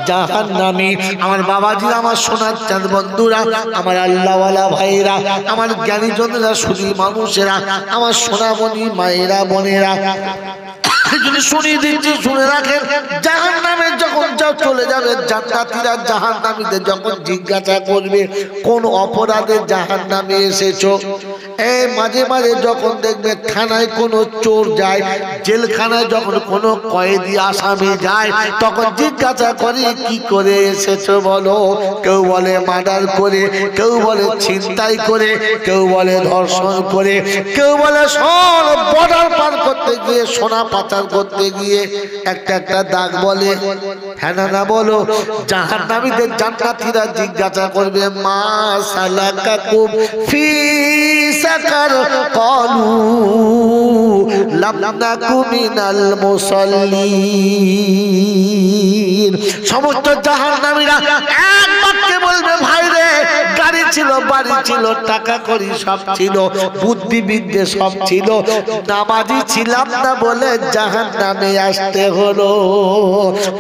জাহান্নামী। আমার বাবাজি, আমার সোনার চাঁদ বন্ধুরা, আমার আল্লাহওয়ালা ভাইরা, আমার জ্ঞানীজনেরা, শুধু মানুষেরা, আমার সোনামণি মায়েরা বোনেরা, শুনিয়ে দিচ্ছি, শুনে রাখেন। জাহান্নামে যখন চলে যাবে, জান্নাতীরা জাহান্নামীদের যখন জিজ্ঞাসা করবে কোন অপরাধে জাহান্নামে এসেছো, এই মাঝে মাঝে যখন দেখবে থানায় কোনো চোর যায়, জেলখানায় যখন কোনো কয়েদি আসামি যায়, তখন জিজ্ঞাসা করে কি করে এসেছো বলো। কেউ বলে মার্ডার করে, কেউ বলে ছিনতাই করে, কেউ বলে ধর্ষণ করে, কেউ বলে সব বর্ডার পার করতে গিয়ে, সোনা পাচার করতে গিয়ে একটা একটা দাগ বলে। হ্যাঁ না বলো। জাহান্নামীদের জান্নাতীরা জিজ্ঞাসা করবে মা সালাকাকুম ফি সাকার, ক্বালু লাম নাকু মিনাল মুসাল্লিন। সমস্ত জাহান্নামীরা এক বাক্যে বলবে ভাই রে, গাড়ি ছিল, বাড়ি ছিল, টাকা কড়ি সব ছিল, বুদ্ধিবিদ্যে সব ছিল, নামাজি ছিলাম না বলে জাহান্নামে আসতে হলো।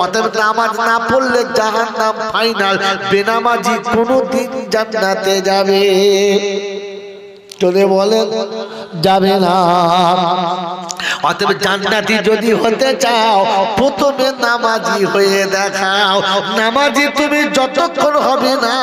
অতএব নামাজ না পড়লে জাহান্নাম ফাইনাল, বেনামাজি কোনোদিন জান্নাতে যাবে চলে বলেন যাবে না। অতএব জান্নাতি যদি হতে চাও প্রথমে নামাজি হয়ে দেখাও। নামাজি তুমি যতক্ষণ হবে না,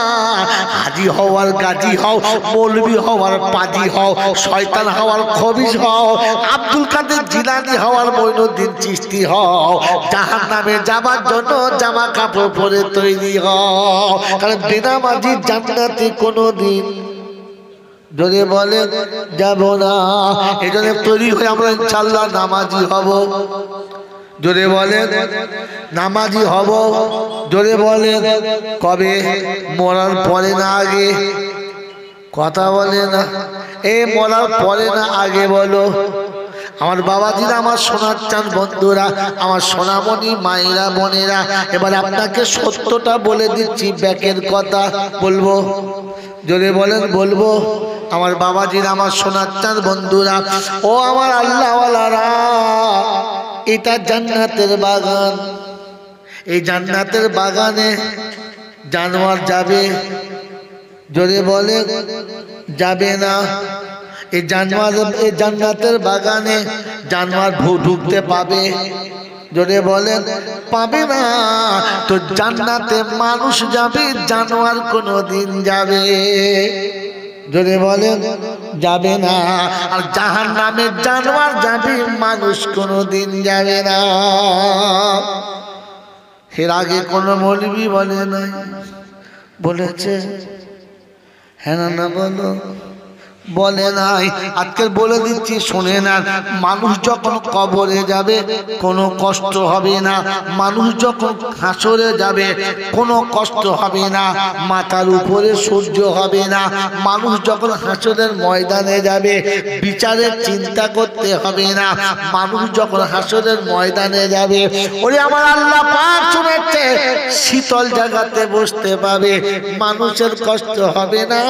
হাজি হওয়ার গাজী হও, মৌলবি হওয়ার পাজি হও, শয়তান হওয়ার খবিশ হও, আব্দুল কাদের জিলানী হওয়ার মঈনুদ্দিন চিশতি হও, জাহান্নামে যাবার জন্য জামা কাপড় পরে তৈরি হও, কারণ বেনামাজি জান্নাতি কোনোদিন যদি বলে যাব না। এই জন্য তৈরি হয়ে আমরা ইনশাআল্লাহ নামাজি হব। জোরে বলেন নামাজি হব। জোরে বলেন কবে? মরার পরে না আগে? কথা বলে না, এই মরার পরে না আগে বলো। আমার বাবাজিরা, আমার সোনার চাঁদ বন্ধুরা, আমার সোনামণি মায়েরা বোনেরা, এবার আপনাকে সত্যটা বলে দিচ্ছি, ব্যাকের কথা বলবো। জোরে বলেন বলবো। আমার বাবাজিরা, আমার সোনার চাঁদ বন্ধুরা, ও আমার আল্লাহওয়ালারা, এটা জান্নাতের বাগান। এই জান্নাতের বাগানে জানোয়ার যাবে? জোরে বলে যাবে না। এই জান্নাতের বাগানে জানোয়ার ঢুকতে পাবে? জোরে বলেন পাবে না। তো জান্নাতে মানুষ যাবে, জানোয়ার কোনোদিন যাবে? জোরে বলেন যাবে না। আর জাহান্নামে জানোয়ার যাবে, মানুষ কোনোদিন যাবে না। এর আগে কোনো মৌলবি বলে নাই? বলেছে? হ্যাঁ না বলো, বলে নাই। আজকে বলে দিচ্ছি শুনে না। মানুষ যখন কবরে যাবে কোনো কষ্ট হবে না, মানুষ যখন হাসরে যাবে কোনো কষ্ট হবে না, মাথার উপরে সূর্য হবে না, মানুষ যখন হাসরের ময়দানে যাবে বিচারের চিন্তা করতে হবে না, মানুষ যখন হাসরের ময়দানে যাবে ওরে আমার আল্লাহ পাক শুনেছে শীতল জায়গাতে বসতে পাবে, মানুষের কষ্ট হবে না,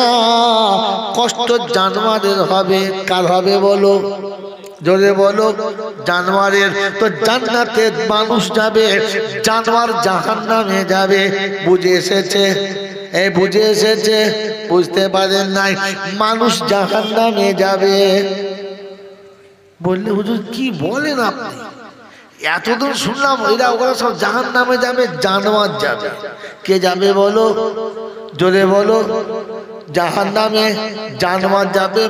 কষ্ট জানোয়ারের হবে। কার হবে বলো? জোরে বলো জানোয়ারের। তো জান্নাতে মানুষ যাবে, জানোয়ার জাহান্নামে যাবে। বুঝে এসেছে? এই বুঝে এসেছে? বুঝতে পারেন নাই? মানুষ জাহান্নামে যাবে। বললে হুজুর কি বলেন আপনি? এতদিন শুনলাম এরা ওরা সব জাহান্নামে যাবে, জানোয়ার যাবে। কে যাবে বলো? জোরে বলো জাহান্নামে জানোয়ার যাবে,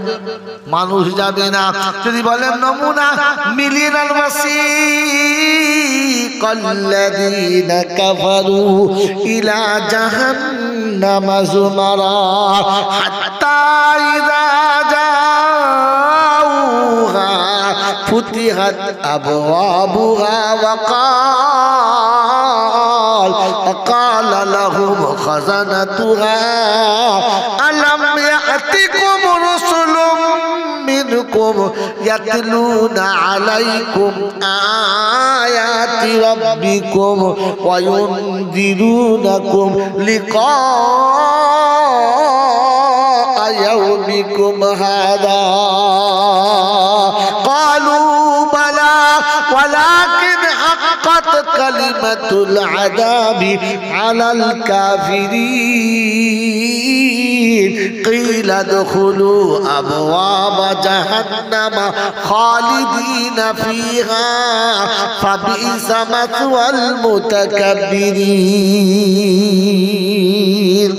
মানুষ যাবে না। যদি বলেন নমুনা মিলিনাল ওয়াসিকাল্লাযীনা কাফারু ইলা জাহান্নামা যুমারা হাত্তা ইযা জাউহা ফুতিহাত আবওয়াবুহা ওয়া قال لهم خزنتها ألم يأتكم رسل منكم يتلون عليكم آيات ربكم وينذرونكم لقاء يومكم هذا قالوا بلى ولكن حقت كلمة العذاب على الكافرين قيل ادخلوا أبواب جهنم خالدين فيها فبئس مثوى المتكبرين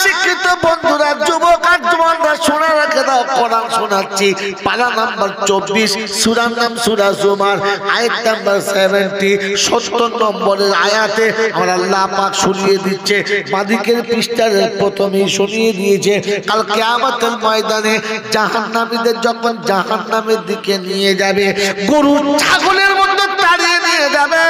শিক্ষিত বন্ধুরা, যুবক আর জওয়ানরা শোনা রাখে দাও, কোরআন শোনাচ্ছি। পারা নাম্বার 24, সূরার নাম সূরা জুমার, আয়াত নাম্বার 70, 70 নম্বরের আয়াতে আমার আল্লাহ পাক শুনিয়ে দিচ্ছে। বাদিকের পৃষ্ঠার প্রথমেই শুনিয়ে দিয়েছে, কাল কিয়ামতের ময়দানে জাহান্নামীদের যখন জাহান্নামের দিকে নিয়ে যাবে, গরু ছাগলের মতো তাড়িয়ে নিয়ে যাবে।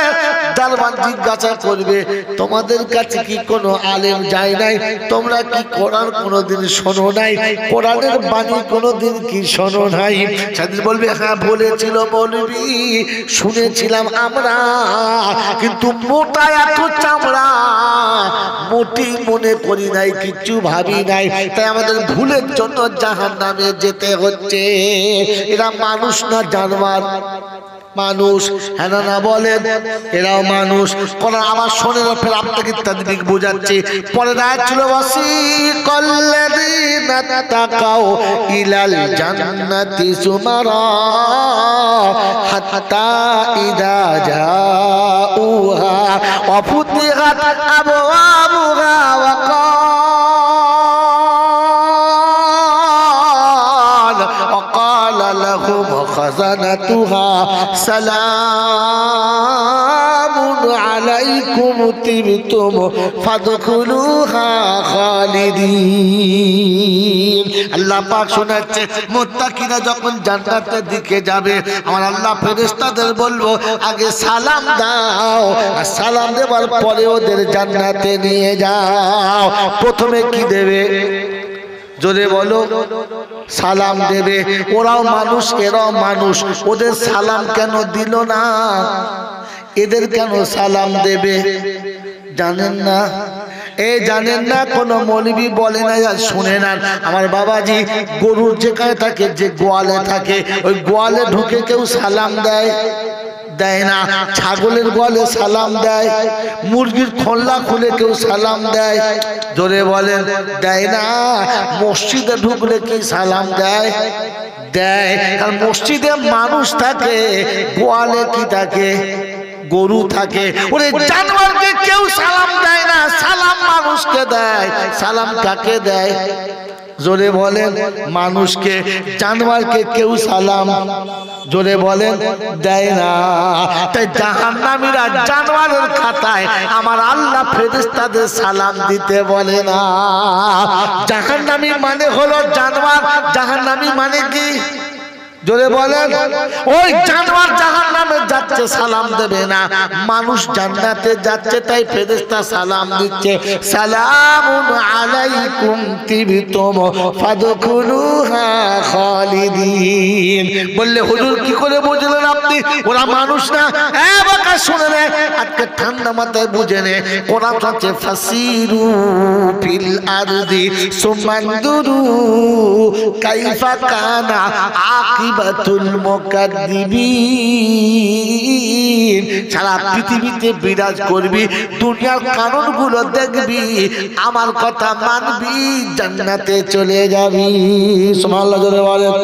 দারওয়ান জিজ্ঞাসা করবে, তোমাদের কাছে কি কোনো আলেম যায় নাই? তোমরা কি কোরআন কোনোদিন শোনো নাই? কোরআনের বাণী কোনোদিন কি শোনো নাই? সেদিন বলবে, হ্যাঁ বলেছিল মৌলবী, শুনেছিলাম আমরা, কিন্তু মোটা এত চামড়া, মোটি মনে করি নাই, কিচ্ছু ভাবি নাই, তাই আমাদের ভুলের জন্য জাহান্নামে যেতে হচ্ছে। এরা মানুষ না জানোয়ার? মানুষ, হ্যাঁ না বলেন? এরাও মানুষ। কোরআন আবার শোনেন, ফের আপনাকে ইত্যাদি বোঝাচ্ছে। পরে আয়াত ছিল ওয়াসিকাল্লাযীনা তাকাউ ইলাল জান্নাতি যুমারা হাত্তা ইযা জাউহা ওয়া ফুতিহাত আবওয়াবুহা ওয়া قال لهم خزنتها سلام عليكم طبتم فادخلوها خالدين। আল্লাহ পাক শোনাচ্ছে, মুত্তাকিরা যখন জান্নাতের দিকে যাবে, আমার আল্লাহ ফেরেশতাদের বলবো, আগে সালাম দাও, আর সালাম দেওয়ার পরে ওদের জান্নাতে নিয়ে যাও। প্রথমে কি দেবে? জোরে বলো। সালাম দেবে। ওরাও মানুষ, এরাও মানুষ, ওদের সালাম কেন দিল না? এদের কেন সালাম দেবে জানেন না? জানেন না? কোন মৌলবি বলে না, শুনে না। আমার বাবাজি গরুর যেখানে থাকে, যে গোয়ালে থাকে, ওই গোয়ালে ঢুকে কেউ সালাম দেয়? দেয় না। ছাগলের গোয়ালে সালাম দেয়? মুরগির খোল্লা খুলে কেউ সালাম দেয়? জোরে বলেন, দেয় না। মসজিদে ঢুকলে কি সালাম দেয়? দেয়। কারণ মসজিদে মানুষ থাকে, গোয়ালে কি থাকে? গরু থাকে। ওরে জানোয়ারকে কেউ সালাম দেয় না, সালাম মানুষকে দেয়। সালাম কাকে দেয়? জোরে বলেন। মানুষকে। জানোয়ারকে কেউ সালাম, জোরে বলেন, দেয় না। তাই জাহান্নামীরা জানোয়ারের খাতায় আমার আল্লাহ ফেরেশতাদের সালাম দিতে বলে না। জাহান্নামী মানে হলো জানোয়ার। জাহান্নামী মানে কি? জোরে বলেন। ওই জানোয়ার জাহান্নামে যাচ্ছে, সালাম দেবে না। মানুষ জান্নাতে যাচ্ছে, তাই ফেরেশতা সালাম দিচ্ছে, সালামুন আলাইকুম তিবতুম ফাদখুলুহা খালিদিন। বললে হুজুর কি করে বুঝলেন আপনি? ওরা মানুষ না? বাকা শুনে নে, আজকে ঠান্ডা মাথায় বুঝে নে। কোরআন বলছে ফাসিরু ফিল আরদি সুমানদুরু কাইফা কানা আকিবাতুল মুকাদ্দিবিন। সারা পৃথিবীতে বিরাজ করবি, দুনিয়ার কারণগুলো দেখবি, আমার কথা মানবি, জান্নাতে চলে যাবি। সুবহানাল্লাহ জোরে বলেন।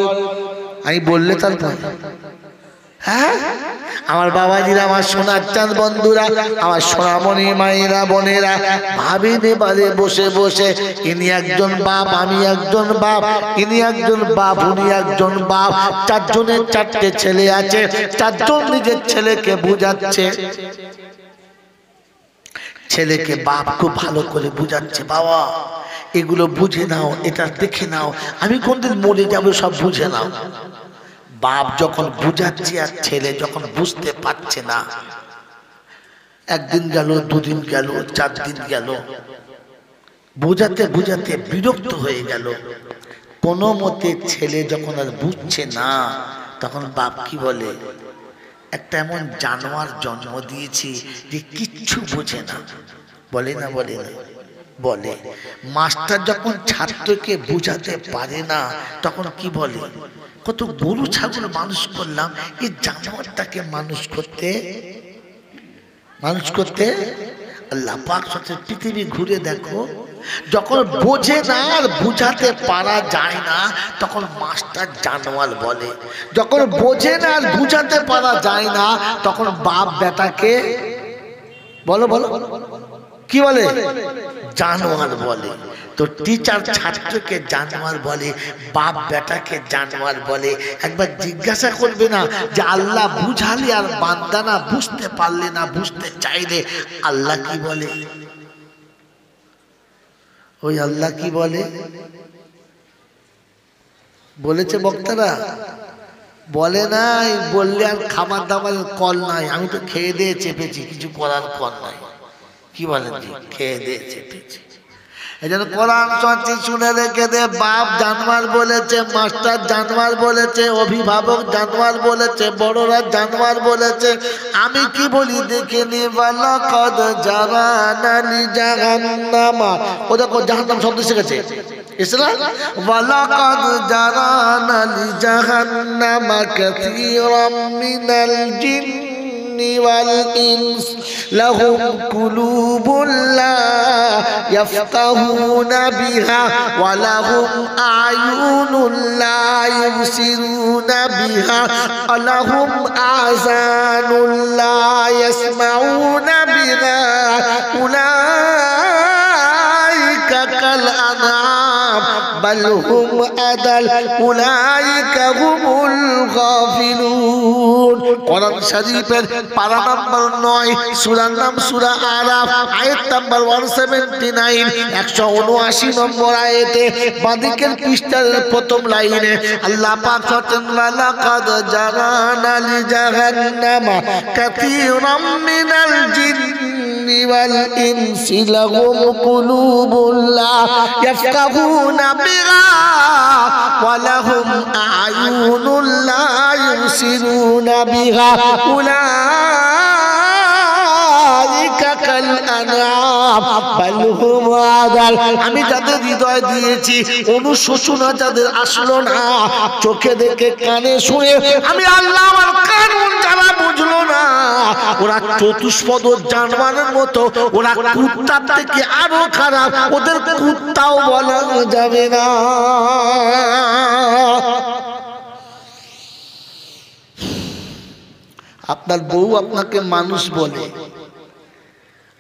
আমি বললে তারপর হ্যাঁ, আমার বাবাজিরা, আমার সোনার চাঁদ বন্ধুরা, আমার সোনামণি মায়েরা, বোনেরা, ভাবিনে বাড়ি বসে বসে ইনি একজন বাপ, আমি একজন বাপ, ইনি একজন বাপ, উনি একজন বাপ, চারজনের চারটে ছেলে আছে, চারজন নিজের ছেলেকে বুঝাচ্ছে। ছেলেকে বাপ খুব ভালো করে বুঝাচ্ছে, বাবা এগুলো বুঝে নাও, এটা দেখে নাও, আমি কোনদিন মরে যাবো, সব বুঝে নাও। বাপ যখন বুঝাচ্ছে আর ছেলে যখন বুঝতে পারছে না, একদিন গেল, দুদিন গেল, 4 দিন গেল, বুঝাতে বুঝাতে বিরক্ত হয়ে গেল। কোনো মতে ছেলে যখন আর বুঝছে না, তখন বাপ কি বলে, একটা এমন জানোয়ার জন্ম দিয়েছি যে কিচ্ছু বোঝে না। বলে না বলে না বলে। মাস্টার যখন ছাত্রকে বুঝাতে পারে না, তখন কি বলে, কত গরু ছাগল মানুষ করলাম, এই জানোয়ারটাকে মানুষ করতে আল্লাহ পাক সাথে পৃথিবী ঘুরে দেখো, যখন বোঝে না আর বুঝাতে পারা যায় না, তখন মাস্টার জানোয়ার বলে। যখন বোঝে না আর বুঝাতে পারা যায় না, তখন বাপ বেটাকে বলো বলো কি বলে, জানোয়ার বলে। তো টিচার ছাত্রকে জানোয়ার বলে, বাপ বেটাকে জানোয়ার বলে। একবার জিজ্ঞাসা করবে না যে আল্লাহ বুঝালে আর বান্দা না বুঝতে পারলে না, বুঝতে চাইলে আল্লাহ কি বলে? ওই আল্লাহ কি বলে বলেছে বক্তারা? বলে নাই, বললে আর খাবার দাবার কল নাই, আমি তো খেয়ে দিয়ে চেপেছি, কিছু করার কল নাই। কি বলেন জি, খেয়ে দিয়ে চেপেছি। এই জন্য কোরআন সত্যি শুনে রেখে দে, বাপ জানোয়ার বলেছে, মাস্টার জানোয়ার বলেছে, অভিভাবক জানোয়ার বলেছে, বড়রা জানোয়ার বলেছে। আমি কি বলি দেখে নি, ওয়ালাকাদ জারানা লি জাহান্নামা। ও দেখো জাহান্নাম শব্দ শিখেছে ইসলাম। ওয়ালাকাদ জারানা লি জাহান্নামা কাসীরাম মিনাল জিন্নি ওয়াল ইনস লাহুম কুলুবুন লা ইয়াফকাহুনা বিহা ওয়া লাহুম আ'য়ুনুন লা ইউবসিরুনা বিহা ওয়া লাহুম আযানুন লা ইয়াসমাউনা বিহা উলাইকা কাল আনআম বাল হুম আদাল উলাইকা হুমুল গাফিলুন। কোরআন শরীফের পারা নাম্বার 9, সূরার নাম সূরা আরাফ, আয়াত নাম্বার 179, 179 নম্বর আয়াতে বাদিকের পৃষ্ঠার প্রথম লাইনে আল্লাহ পাক বলেন, ওয়ালাকাদ জারানা লি জাহান্নামা কাসীরাম মিনাল জিন্নি ওয়াল ইনসি লাহুম কুলুবুন লা ইয়াফকাহুনা বিহা ওয়া লাহুম আ'য়ুনুন লা ইউবসিরুনা বিহা উলাইকা কাল আনআম বাল হুম আদাল। আমি যাদের হৃদয় দিয়েছি, অনুশোচনা যাদের আসলো না, চোখে দেখে কানে শুনে আমি আল্লাহ আমার কানুন যারা বুঝলো না, ওরা চতুষ্পদ জানোয়ারের মতো, ওরা কুত্তার থেকে আরো খারাপ, ওদের কুত্তাও বলা যাবে না। আপনার বউ আপনাকে মানুষ বলে,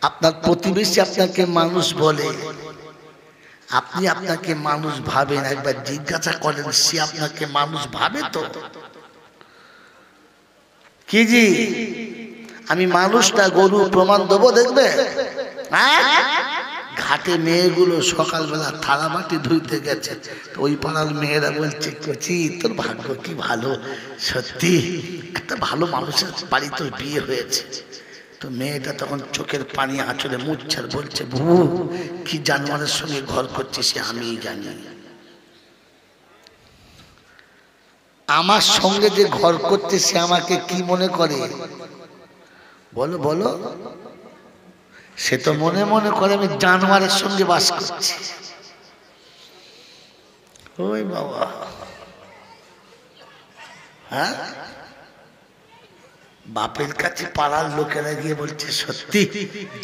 আপনার প্রতিবেশী আপনাকে মানুষ বলে, আপনি আপনাকে মানুষ ভাবেন, একবার জিজ্ঞাসা করেন সে আপনাকে মানুষ ভাবে তো? কি জি, আমি মানুষটা গরু প্রমাণ দেবো, দেখবে ঘাটে মেয়েগুলো সকালবেলা থালা বাটি ধুইতে গেছে, তো ওই পাড়ার মেয়েরা বলছে, কচি তোর ভাগ্য কি ভালো, সত্যি একটা ভালো মানুষের বাড়ি তোর বিয়ে হয়েছে। তো মেয়েটা তখন চোখের পানি আঁচলে মুছছে আর বলছে, বউ কি জানোয়ারের সঙ্গে ঘর করছে সে আমিই জানি। আমার সঙ্গে যে ঘর করছে সে আমাকে কি মনে করে বলো বলো? সে তো মনে মনে করে আমি জানোয়ারের সঙ্গে বাস করছি। ওই বাবা, হ্যাঁ বাপের কাছে পাড়ার লোকেরা গিয়ে বলছে সত্যি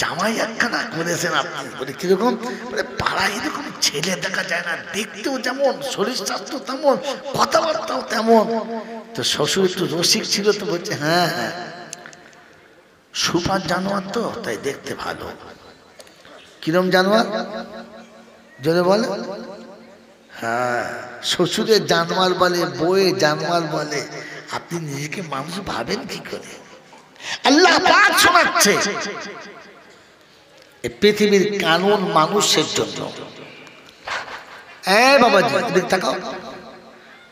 জামাই একখানা করেছেন আপনি। বলে কিরকম? বলে পাড়ায় এরকম ছেলে দেখা যায় না, দেখতেও যেমন, শরীর স্বাস্থ্য তেমন, কথাবার্তাও তেমন। তো শ্বশুর একটু রসিক ছিল, তো বলছে হ্যাঁ হ্যাঁ, সুপার জানোয়ার তো তাই দেখতে ভালো। কিরম জানোয়ার জোরে বলে? হ্যাঁ, শ্বশুরের জানোয়ার বলে, বউয়ে জানোয়ার বলে। আপনি নিজেকে মানুষ ভাবেন কি করে? আল্লাহ পাক শোনাচ্ছে এই পৃথিবীর কানুন মানুষের জন্য। বাবাজি দেখ তাকাও,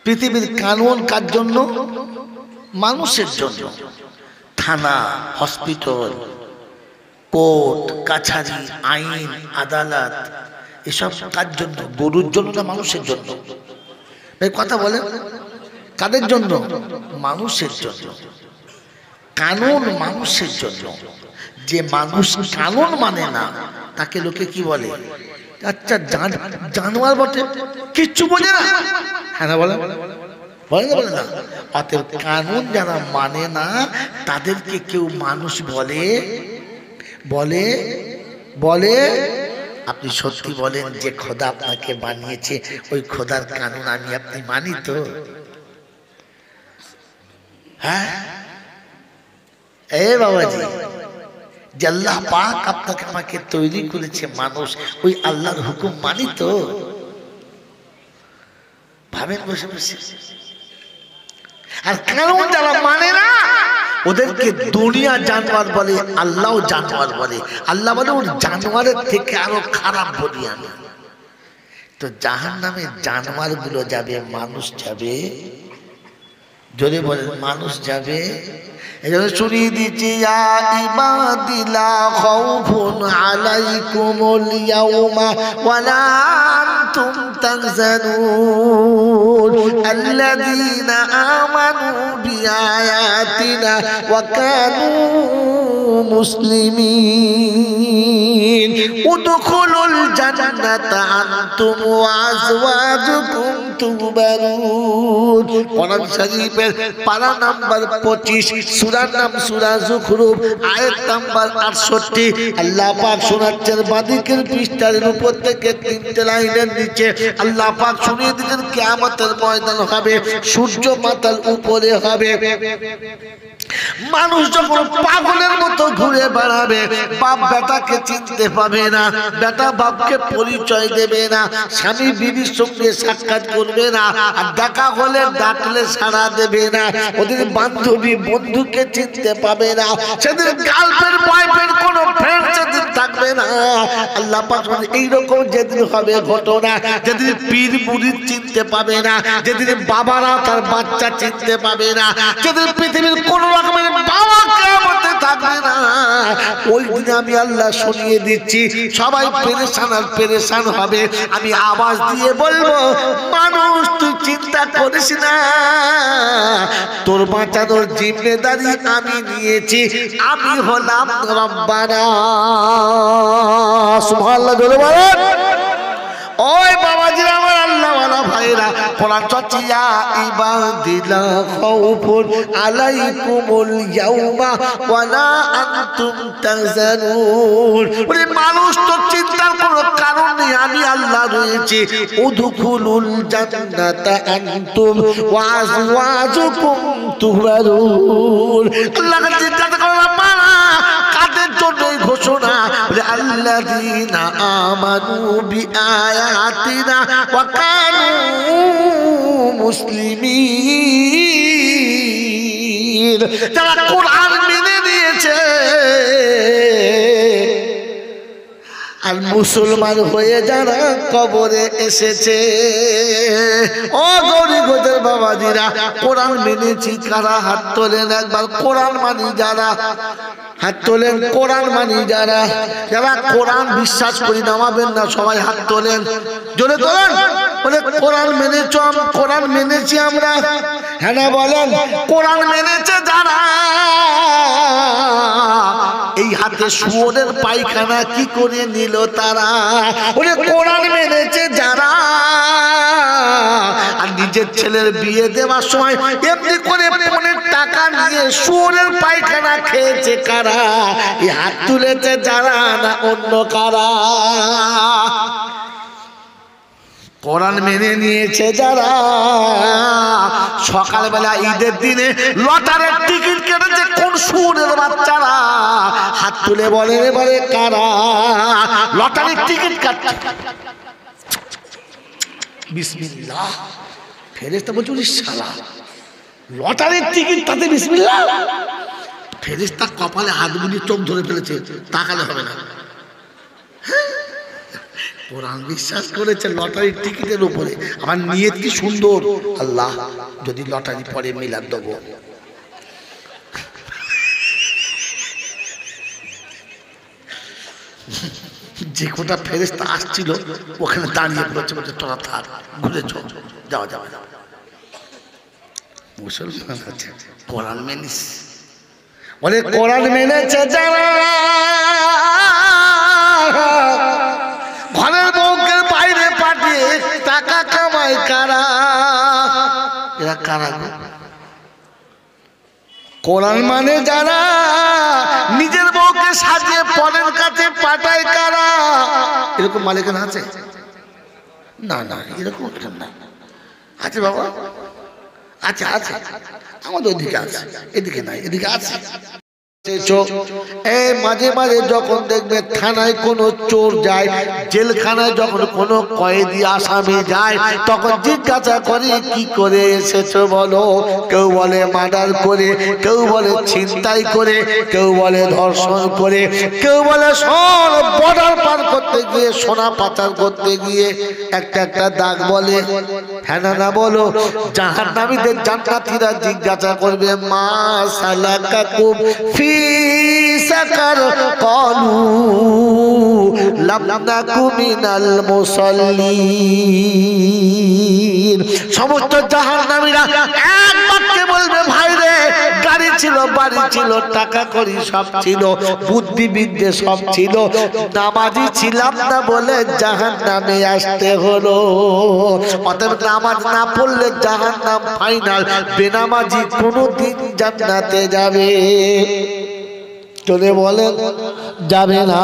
পৃথিবীর কানুন কার জন্য? মানুষের জন্য। থানা, হসপিটাল, কোর্ট কাছারি, আইন আদালত, এসব কার জন্য? গরুর জন্য না মানুষের জন্য? কথা বলে কাদের জন্য? মানুষের জন্য। কানুন মানুষের জন্য। যে মানুষ কানুন মানে না তাকে লোকে কি বলে? আচ্ছা জানোয়ার বটে, কিচ্ছু বোঝে না। হ্যাঁ বলে বলে না। অতএব কানুন যারা মানে না তাদেরকে কেউ মানুষ বলে বলে বলে আপনি সত্যি বলেন যে খোদা আপনাকে বানিয়েছে ওই খোদার কানুন আমি আপনি মানি তো? হ্যাঁ বাবাজি, যে আল্লাহ পাক আপনাকে আমাকে তৈরি করেছে মানুষ, ওই আল্লাহর হুকুম মানি তো? ভাবেন বসে বসে। আর কানুন যারা মানে না ওদেরকে দুনিয়া জানোয়ার বলে, আল্লাহ জানোয়ার বলে। আল্লাহ বলে ওর জানোয়ারের থেকে আরো খারাপ বলি আমি। তো জাহান্নামে জানোয়ার গুলো যাবে, মানুষ যাবে? যদি বলেন মানুষ যাবে। এই জন্য শুনিয়ে দিচ্ছি, ইয়া ইবাদি লা খাউফুন আলাইকুমুল ইয়াউমা ওয়ালা আনতুম তাহজানুন আল্লাযীনা আমানু বিআয়াতিনা ওয়া কানু মুসলিমিন উদখুলুল জান্নাতা আনতুম ওয়া আজওয়াজুকুম তুহবারুন। কোরআন শরীফের পারা নাম্বার 25, সূরার নাম সূরা যুখরুফ, আয়াত নাম্বার 68। আল্লাহ পাক শোনাচ্ছেন বাদিকের পৃষ্ঠার উপর থেকে 3টে লাইনের নিচে আল্লাহ পাক শুনিয়ে দিলেন কিয়ামতের ময়দান হবে, সূর্য মাতাল উপরে হবে। মানুষ যখন পাগলের মতো ঘুরে বেড়াবে, বাপ বেটাকে চিনতে পাবে না, বেটা বাপকে পরিচয় দেবে না, স্বামী বিবির সঙ্গে সাক্ষাৎ করবে না, আর দেখা হলে ডাকলে সাড়া দেবে না, ওদের বান্ধবী বন্ধুকে চিনতে পাবে না, সেদিন গার্লফ্রেন্ড বয়ফ্রেন্ড কোনো ফ্রেন্ড সেদিন থাকবে না। আল্লাহ পাক এইরকম যেদিন হবে ঘটনা, যেদিন পীর মুরিদ চিনতে পাবে না, যেদিন বাবারা তার বাচ্চা চিনতে পাবে না, যেদিন পৃথিবীর কোন রকমের বাবা কিয়ামতে থাকবে না, ওই দিনে আমি আল্লাহ শুনিয়ে দিচ্ছি সবাই পেরেশান আর পেরেশান হবে। আমি আওয়াজ দিয়ে বলবো, মানুষ তুই চিন্তা করিস না, তোর বাঁচানোর জিম্মেদারি আমি নিয়েছি, আমি হলাম রব্বানা। সুবহানাল্লাহ জোরে বলেন। ওই বাবাজিরা আমার আল্লাহওয়ালা ভাইরা, কোরআন চর্চা, ইয়া ইবাদি লা খাউফুন আলাইকুমুল ইয়াউমা ওয়ালা আনতুম তাহজানুন। ওরে মানুষ তো চিন্তার কোনো কারণ নেই, আমি আল্লাহ রয়েছি। উদখুলুল জান্নাতা আনতুম ওয়া আজওয়াজুকুম তুহবারুন। আল্লাহ চিন্তা করো না, কাদের জন্য ঘোষণা? আল্লাযীনা আমানু বিআয়াতিনা ওয়া কানু মুসলিমিন। যারা কোরআন মেনে নিয়েছে আর মুসলমান হয়ে যারা কবরে এসেছে। ও গরিবদের বাবাজিরা, কোরআন মেনেছি কারা? হাত তোলেন একবার। কোরআন মানি যারা, হাত তোলেন। কোরআন মানি যারা, যারা কোরআন বিশ্বাস করি নামাবেন না, সবাই হাত তোলেন, জোরে তোলেন। বলে কোরআন মেনেছ? কোরআন মেনেছি আমরা। হ্যাঁ না বলেন। কোরআন মেনেছে যারা এই হাতে শুয়োরের পায়খানা কি করে নিল তারা? ওরে কোরআন মেনেছে যারা, আর নিজের ছেলের বিয়ে দেওয়ার সময় এমনি করে পনের টাকা নিয়ে শুয়োরের পায়খানা খেয়েছে কারা? এই হাত তুলেছে যারা না অন্য কারা? কোরআন মেনে নিয়েছে যারা। সকালবেলা ঈদের দিনে লটারির টিকিট কেটেছে কোন শুয়োরের বাচ্চারা? হাত তুলে বলে এবারে কারা লটারির টিকিট কাটছে? বিসমিল্লাহ। ফেরেশতা বলছে ওরে শালা, লটারির টিকিট তাতে বিসমিল্লাহ? ফেরেশতা কপালে হাত বুলিয়ে চোখ ধরে ফেলেছে, তাকালে হবে না। কোরআন বিশ্বাস করেছে লটারির টিকিটের উপরে। আমার নিয়ত কি সুন্দর, আল্লাহ যদি লটারি পরে মিলাদ দেবো। যে কোটা ফেরেশতা আসছিল ওখানে দাঁড়িয়ে পড়েছে, বলছে তোরা থাক, ঘুরে যাওয়া যাবে না। মুসলমান আছে কোরআন মেনিস, বলে কোরআন মেনেছে যারা, ঘরের বউকে বাইরে পাঠিয়ে টাকা কামায় কারা? এরা কারা? কোরআন মানে যারা, নিজের বউকে সাজিয়ে পরের কাছে পাঠায় কারা? এরকম মালিকানা আছে? না না, এরকম না। আছে বাবা, আছে আছে, আমাদের ওদিকে আছে, এদিকে নাই, এদিকে আছে। মাঝে মাঝে যখন দেখবে থানায় কোনো চোর যায়, জেলখানায় যখন কোনো কয়েদি আসামি যায়, তখন জিজ্ঞাসা করে কি করে এসেছো বলো? কেউ বলে মার্ডার করে, কেউ বলে ছিনতাই করে, কেউ বলে ধর্ষণ করে, কেউ বলে সব বর্ডার পার করতে গিয়ে, সোনা পাচার করতে গিয়ে। একটা একটা দাগ বলে, হ্যাঁ না বলো। জাহান্নামীদের জান্নাতীরা জিজ্ঞাসা করবে মা সালাকাকুম ফি সাকার, ক্বালু লাম নাকু মিনাল মুসাল্লিন। সমস্ত জাহান্নামীরা এক বাক্যে বলবে ভাই রে, গাড়ি ছিল, বাড়ি ছিল, টাকা কড়ি সব ছিল, বুদ্ধিবিদ্যে সব ছিল, নামাজি ছিলাম না বলে জাহান্নামে আসতে হলো। অতএব নামাজ না পড়লে জাহান্নাম ফাইনাল, বেনামাজি কোনোদিন জান্নাতে যাবে? চলে বলেন যাবে না।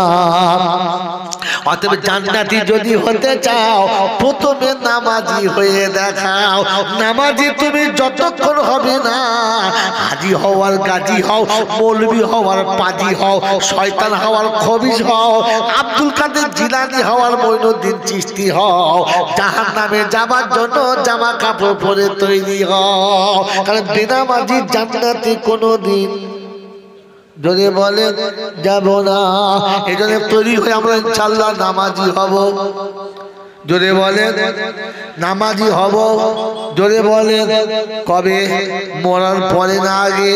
অতএব জান্নাতি যদি হতে চাও প্রথমে নামাজি হয়ে দেখাও। নামাজি তুমি যতক্ষণ হবে না, হাজি হওয়ার গাজী হও, মৌলবি হওয়ার পাজি হও, শয়তান হওয়ার খবিশ হও, আব্দুল কাদের জিলানী হওয়ার মঈনুদ্দিন চিশতি হও, জাহান্নামে যাবার জন্য জামা কাপড় পরে তৈরি হও। কারণ বেনামাজি জান্নাতি কোনোদিন যদি বলে যাব না। এই জন্য তৈরি হয়ে আমরা ইনশাআল্লাহ নামাজি হব। যদি বলে নামাজি হব, যদি বলে কবে? মরার পরে না আগে?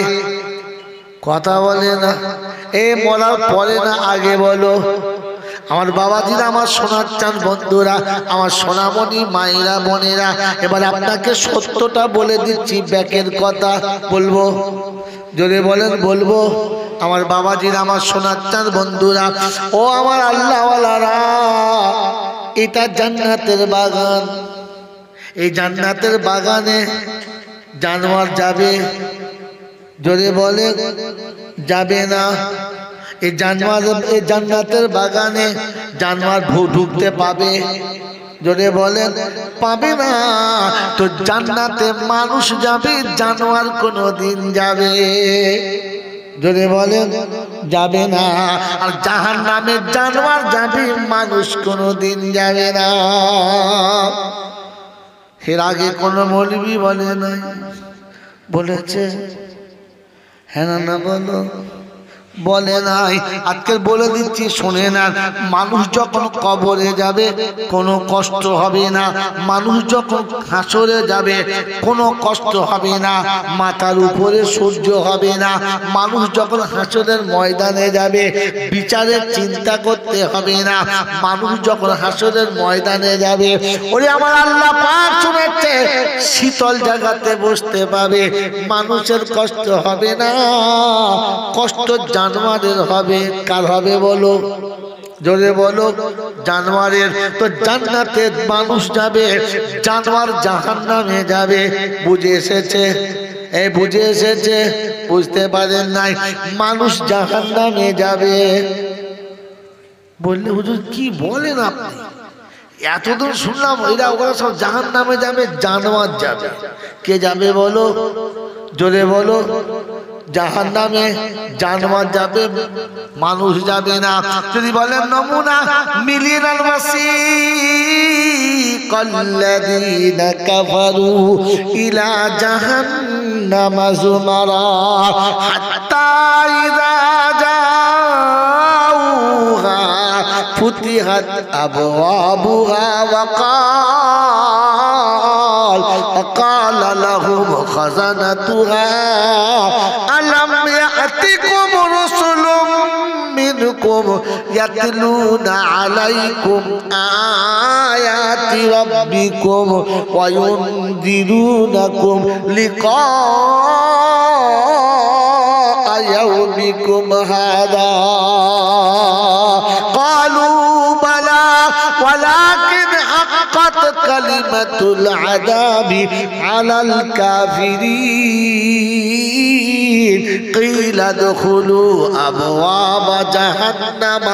কথা বলে না, এই মরার পরে না আগে বলো। আমার বাবাজিরা, আমার সোনার চাঁদ বন্ধুরা, আমার সোনামণি মায়েরা বোনেরা, এবার আপনাকে সত্যটা বলে দিচ্ছি, ব্যাকের কথা বলবো। যদি বলেন বলবো। আমার বাবাজিরা, আমার সোনার চাঁদ বন্ধুরা, ও আমার আল্লাহওয়ালারা, এটা জান্নাতের বাগান। এই জান্নাতের বাগানে জানোয়ার যাবে? যদি বলে যাবে না। এই জান্নাতের বাগানে জানোয়ার ঢুকতে পাবে? যদি বলেন পাবে না। তো জান্নাতে মানুষ যাবে, জানোয়ার কোনোদিন যাবে? যদি বলেন যাবে না। আর জাহান্নামে জানোয়ার যাবে, মানুষ কোনোদিন যাবে না। এর আগে কোনো মৌলবি বলে নাই? বলেছে? হ্যাঁ না বলো। বলে নাই। আজকে বলে দিচ্ছি শুনে না। মানুষ যখন কবরে যাবে কোনো কষ্ট হবে না। মানুষ যখন হাসরে যাবে কোনো কষ্ট হবে না। মাথার উপরে সূর্য হবে না। মানুষ যখন হাসরের ময়দানে যাবে বিচারের চিন্তা করতে হবে না। মানুষ যখন হাসরের ময়দানে যাবে, ওরে আমার আল্লাহ পাক শুনেছে, শীতল জায়গাতে বসতে পাবে, মানুষের কষ্ট হবে না। কষ্ট জানোয়ারের হবে। কার হবে বলো? জোরে বলো। জানোয়ারের। তো জান্নাতে মানুষ যাবে, জানোয়ার জাহান্নামে যাবে। বুঝে এসেছে? এই বুঝে এসেছে? বুঝতে পারেন নাই? মানুষ জাহান্নামে যাবে। বললে হুজুর কি বলেন আপনি? এতদিন শুনলাম এরা ওরা সব জাহান্নামে যাবে, জানোয়ার যাবে। কে যাবে বলো? জোরে বলো। জাহান্নামে জানোয়ার যাবে, মানুষ যাবে না। যদি বলেন নমুনা, মিলিনাল ওয়াসিকাল্লাযীনা কাফারু ইলা জাহান্নামা যুমারা হাত্তা ইযা জাউহা ফুতিহাত আবওয়াবুহা وقال لهم خزنتها ألم يأتكم رسل منكم يتلون عليكم آيات ربكم وينذرونكم لقاء يومكم هذا قالوا بلى ولكن حقت كلمة العذاب على الكافرين قيل ادخلوا أبواب جهنم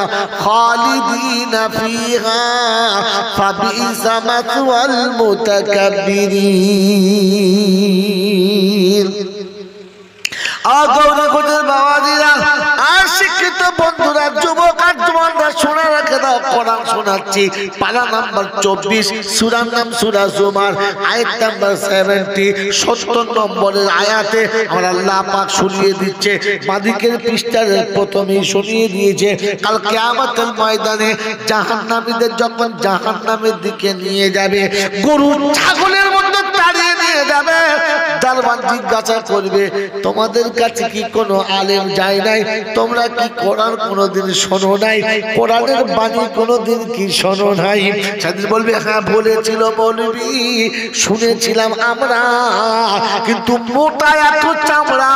خالدين فيها فبئس مثوى المتكبرين শিক্ষিত বন্ধুরা, যুবক আর জওয়ানরা শোনা রাখে দাও। কোরআন শোনাচ্ছি, পারা নাম্বার 24, সূরার নাম সূরা জুমার, আয়াত নাম্বার 70, 70 নম্বরের আয়াতে আমার আল্লাহ পাক শুনিয়ে দিচ্ছে। বাদিকের পৃষ্ঠার প্রথমেই শুনিয়ে দিয়েছে, কাল কিয়ামতের ময়দানে জাহান্নামীদের যখন জাহান্নামের দিকে নিয়ে যাবে, গরু ছাগলের মতো তাড়িয়ে নিয়ে যাবে। দারওয়ান জিজ্ঞাসা করবে, তোমাদের কাছে কি কোনো আলেম যায় নাই? তোমরা কি কোরআন কোনোদিন শোনো নাই? কোরআনের বাণী কোনোদিন কি শোনো নাই? সেদিন বলবে, হ্যাঁ বলেছিল বলবি, শুনেছিলাম আমরা, কিন্তু মোটা এত চামড়া,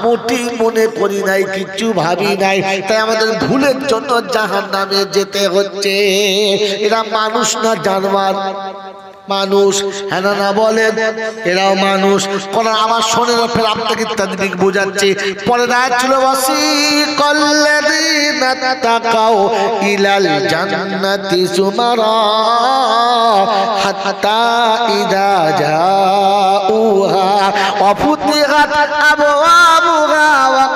মোটি মনে করি নাই, কিচ্ছু ভাবি নাই, তাই আমাদের ভুলের জন্য জাহান্নামে যেতে হচ্ছে। এরা মানুষ না জানোয়ার? মানুষ, হ্যাঁ না বলেন? এরাও মানুষ। কোরআন আমার শোনেন, ফের আপনাকে তাদবিক বোঝাচ্ছে। পরে আয়াত ছিল, ওয়াসিকাল্লাযীনা তাকাউ ইলাল জান্নাতি যুমারা হাত্তা ইযা জাউহা ওয়া ফুতিহাত আবওয়াবুহা ওয়া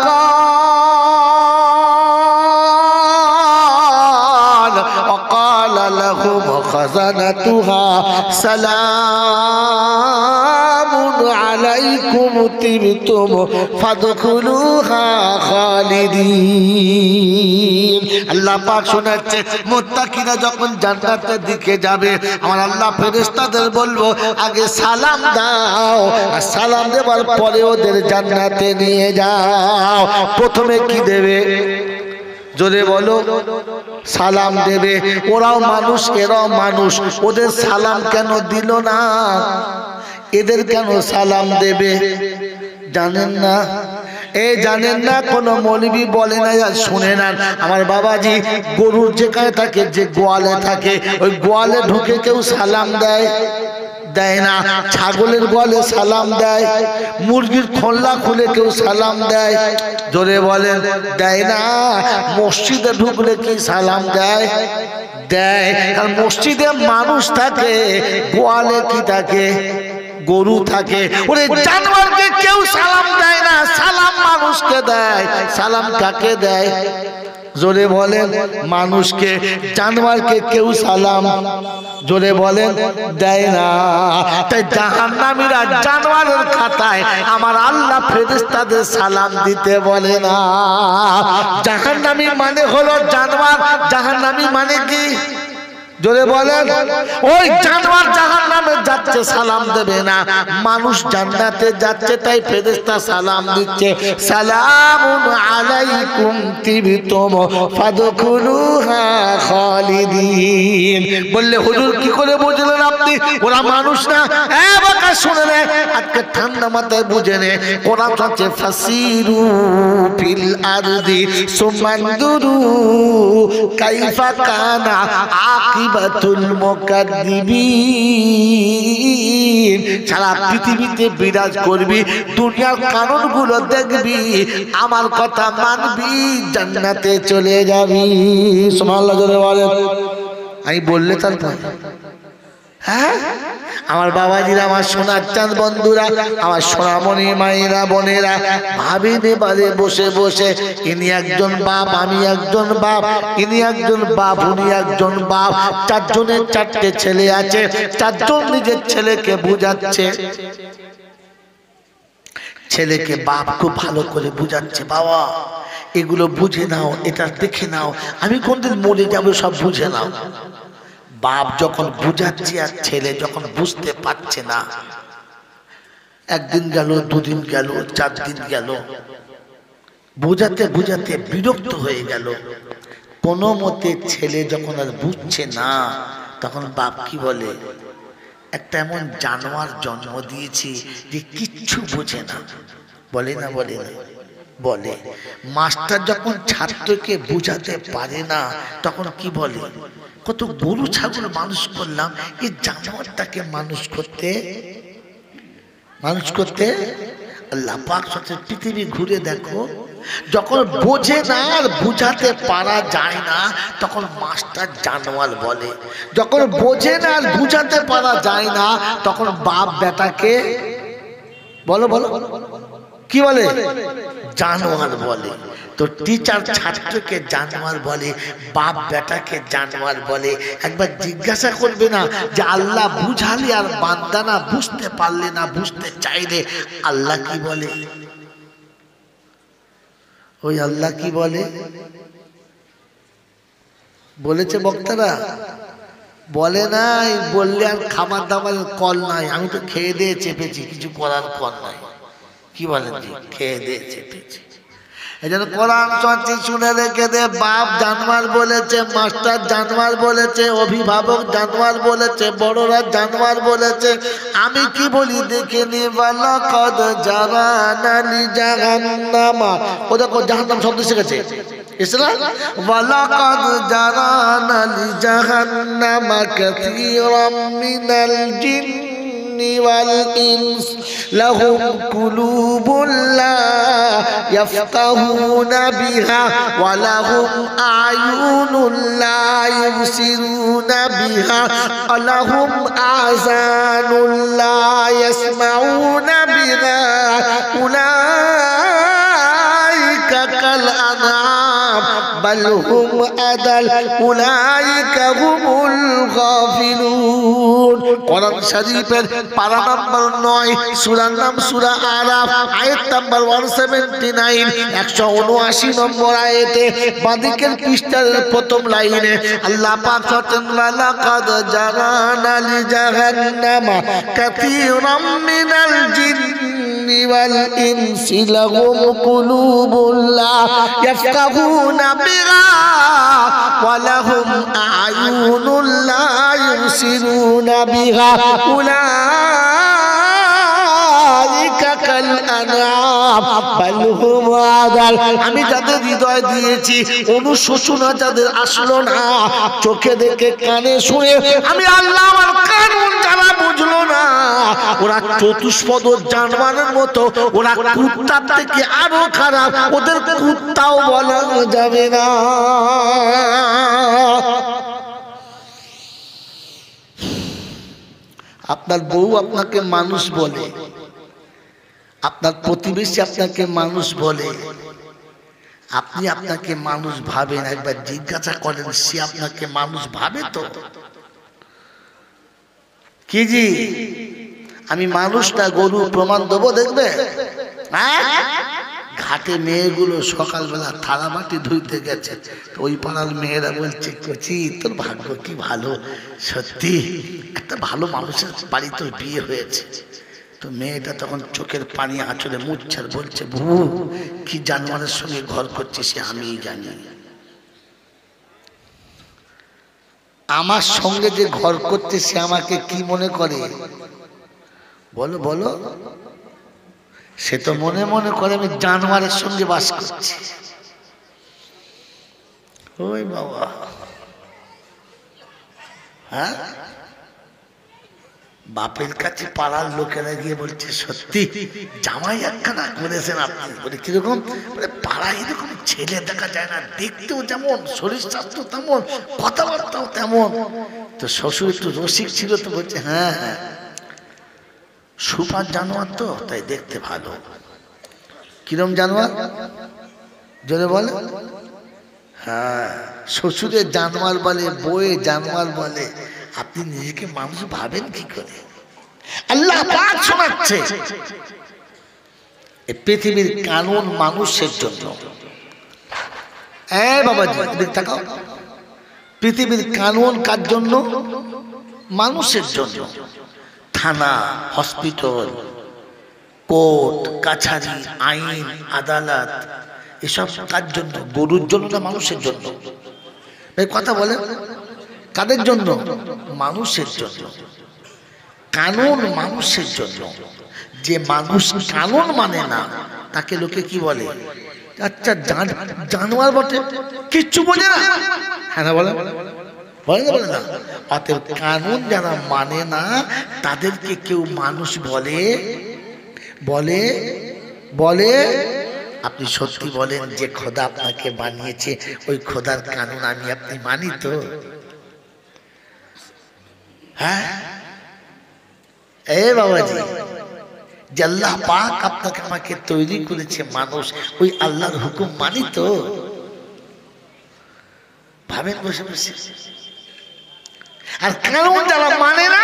وقال لهم خزنتها سلام عليكم طبتم فادخلوها خالدين। আল্লাহ পাক শোনাচ্ছে, মুত্তাকিরা যখন জান্নাতের দিকে যাবে, আমার আল্লাহ ফেরেশতাদের বলবো, আগে সালাম দাও, আর সালাম দেওয়ার পরে ওদের জান্নাতে নিয়ে যাও। প্রথমে কি দেবে? জোরে বলো। সালাম দেবে। ওরাও মানুষ, এরাও মানুষ, ওদের সালাম কেন দিল না? এদের কেন সালাম দেবে জানেন না? এই জানেন না? কোন মৌলবি বলে না, শুনে না। আমার বাবাজি গরুর যেখানে থাকে, যে গোয়ালে থাকে, ওই গোয়ালে ঢুকে কেউ সালাম দেয়? দেয় না। ছাগলের গোয়ালে সালাম দেয়? মুরগির খোল্লা খুলে কেউ সালাম দেয়? জোরে বলেন, দেয় না। মসজিদে ঢুকলে কি সালাম দেয়? দেয়। কারণ মসজিদে মানুষ থাকে, গোয়ালে কি থাকে? গরু থাকে। ওরে জানোয়ারকে কেউ সালাম দেয় না, সালাম মানুষকে দেয়। সালাম কাকে দেয়? জোরে বলেন। মানুষকে। জানোয়ারকে কেউ সালাম, জোরে বলেন, দেয় না। তাই জাহান্নামীরা জানোয়ারের খাতায় আমার আল্লাহ ফেরেশতাদের সালাম দিতে বলে না। জাহান্নামী মানে হলো জানোয়ার। জাহান্নামী মানে কি? জোরে বলেন। ওই জানোয়ার জাহান্নামে যাচ্ছে, সালাম দেবে না। মানুষ জান্নাতে যাচ্ছে, তাই ফেরেশতা সালাম দিচ্ছে, সালামুন আলাইকুম তিবতুম ফাদখুলুহা খালিদিন। বললে হুজুর কি করে বুঝলেন আপনি ওরা মানুষ না? কথা শুনে নে, আজকে ঠান্ডা মাথায় বুঝে নে। কোরআন হচ্ছে ফাসিরু ফিল আরদি সুমানদুরু কাইফা কানা আকিবাতুল মুকাদ্দিবিন। সারা পৃথিবীতে বিরাজ করবি, দুনিয়ার কারণগুলো দেখবি, আমার কথা মানবি, জান্নাতে চলে যাবি। সুবহানাল্লাহ জোরে বলেন। আমি বললে তারপর হ্যাঁ, আমার বাবাজিরা, আমার সোনার চাঁদ বন্ধুরা, আমার সোনামণি মায়েরা বোনেরা, ভাবিনে বাড়ি বসে বসে, ইনি একজন বাপ, আমি একজন বাপ, ইনি একজন বাপ, উনি একজন বাপ, চারজনের চারটে ছেলে আছে, চারজন নিজের ছেলেকে বুঝাচ্ছে। ছেলেকে বাপ খুব ভালো করে বুঝাচ্ছে, বাবা এগুলো বুঝে নাও, এটা দেখে নাও, আমি কোনদিন মরে যাবো, সব বুঝে নাও। বাপ যখন বুঝাচ্ছে আর ছেলে যখন বুঝতে পারছে না, একদিন গেল, দুদিন গেল, 4 দিন গেল, বুঝাতে বুঝাতে বিরক্ত হয়ে গেল। কোনো মতে ছেলে যখন আর বুঝছে না, তখন বাপ কি বলে, একটা এমন জানোয়ার জন্ম দিয়েছি যে কিচ্ছু বোঝে না। বলে না বলে না বলে। মাস্টার যখন ছাত্রকে বুঝাতে পারে না, তখন কি বলে, কত গরু ছাগল মানুষ করলাম, এই জানোয়ারটাকে মানুষ করতে আল্লাহ পাক সাথে পৃথিবী ঘুরে দেখো, যখন বোঝে না আর বুঝাতে পারা যায় না, তখন মাস্টার জানোয়ার বলে। যখন বোঝে না আর বুঝাতে পারা যায় না, তখন বাপ বেটাকে বলো বলো কি বলে, জানোয়ার বলে। তো টিচার ছাত্রকে জানোয়ার বলে, বাপ বেটাকে জানোয়ার বলে। একবার জিজ্ঞাসা করবে না যে আল্লাহ বুঝালে আর বান্দা না বুঝতে পারলে না বুঝতে চাইলে আল্লাহ কি বলে? ওই আল্লাহ কি বলে বলেছে বক্তারা? বলে নাই, বললে আর খাবার দাবার কল নাই। আমি তো খেয়ে দিয়ে চেপেছি, কিছু করার কল নাই। কি বলেন জি? খেয়ে দিয়ে চেপেছি। এই জন্য কোরআন চর্চি শুনে রেখে দে। বাপ জানোয়ার বলেছে, মাস্টার জানোয়ার বলেছে, অভিভাবক জানোয়ার বলেছে, বড়রা জানোয়ার বলেছে। আমি কি বলি দেখে নি, ওয়ালাকাদ জারানা লি জাহান্নামা। ও দেখো জাহান্নাম শব্দ শিখেছে ইসলাম। ওয়ালাকাদ জারানা লি জাহান্নামা কাসীরাম মিনাল জিন্নি ওয়াল ইনস লাহুম কুলুবুন লা ইয়াফকাহুনা বিহা ওয়া লাহুম আ'য়ুনুন লা ইউবসিরুনা বিহা ওয়া লাহুম আযানুন লা ইয়াসমাউনা বিহা উলাইকা কাল আনআম বাল হুম আদাল উলাইকা হুমুল গাফিলুন। কোরআন শরীফের পারা নাম্বার 9, সূরার নাম সূরা আরাফ, আয়াত নাম্বার 179, 179 নম্বর আয়াতে বাদিকের পৃষ্ঠার প্রথম লাইনে আল্লাহ পাক বলেন, ওয়ালাকাদ জারানা লি জাহান্নামা কাসীরাম মিনাল জিন্নি ওয়াল ইনসি লাহুম কুলুবুন লা ইয়াফকাহুনা বিহা ওয়া লাহুম আ'য়ুনুন লা ইউবসিরুনা বিহা উলাইকা কাল আনআম বাল হুম আদাল। আমি যাদের হৃদয় দিয়েছি, অনুশোচনা যাদের আসলো না, চোখে দেখে কানে শুনে আমি আল্লাহ আমার কানুন যারা বুঝলো না, ওরা চতুষ্পদ জানোয়ারের মতো, ওরা কুত্তার থেকে আরো খারাপ, ওদের কুত্তাও বলা যাবে না। আপনার বউ আপনাকে মানুষ বলে, আপনার প্রতিবেশী আপনাকে মানুষ বলে, আপনি আপনাকে মানুষ ভাবেন, একবার জিজ্ঞাসা করেন সে আপনাকে মানুষ ভাবে তো? কি জি আমি মানুষ না গরু? প্রমাণ দেবো, দেখবে। ঘাটে মেয়েগুলো সকালবেলা থালা বাটি ধুইতে গেছে, ওই পাড়ার মেয়েরা বলছে, কচি তোর ভাগ্য কি ভালো, সত্যি একটা ভালো মানুষের বাড়ি তোর বিয়ে হয়েছে। তো মেয়েটা তখন চোখের পানি আঁচলে মুছছে আর বলছে, বউ কি জানোয়ারের সঙ্গে ঘর করছে সে আমিই জানি। আমার সঙ্গে যে ঘর করছে সে আমাকে কি মনে করে? বলো বলো। সে তো মনে মনে করে আমি জানোয়ারের সঙ্গে বাস করছি। ওই বাবা, হ্যাঁ, বাপের কাছে পাড়ার লোকেরা গিয়ে বলছে সত্যি জামাই একখানা করেছেন আপনি। বলে কিরকম? বলে পাড়ায় এরকম ছেলে দেখা যায় না, দেখতেও যেমন, শরীর স্বাস্থ্য তেমন, কথাবার্তাও তেমন। তো শ্বশুর একটু রসিক ছিল, তো বলছে হ্যাঁ হ্যাঁ, সুপার জানোয়ার তো, তাই দেখতে ভালো। কিরম জানোয়ার? জোরে বলে। হ্যাঁ, শ্বশুরের জানোয়ার বলে, বউয়ে জানোয়ার বলে। আপনি নিজেকে মানুষ ভাবেন কি করে? আল্লাহ পাক শোনাচ্ছে এই পৃথিবীর কানুন মানুষের জন্য। বাবাজি দেখ তাকাও, পৃথিবীর কানুন কার জন্য? মানুষের জন্য। থানা, হসপিটাল, কোর্ট কাছারি, আইন আদালত, এসব কার জন্য? গরুর জন্য না মানুষের জন্য? কথা বলে, কাদের জন্য? মানুষের জন্য। কানুন মানুষের জন্য। যে মানুষ কানুন মানে না, তাকে লোকে কি বলে? আচ্ছা জানোয়ার বটে, কিচ্ছু বোঝে না। হ্যাঁ না বলে, বলে না, বলে না। অতএব কানুন যারা মানে না, তাদেরকে কেউ মানুষ বলে? বলে বলে আপনি সত্যি বলেন যে খোদা আপনাকে বানিয়েছে, ওই খোদার কানুন আমি আপনি মানি তো? হ্যাঁ বাবাজি, যে আল্লাহ পাক আপনাকে আমাকে তৈরি করেছে মানুষ, ওই আল্লাহর হুকুম মানি তো? ভাবেন বসে বসে। আর কানুন যারা মানে না,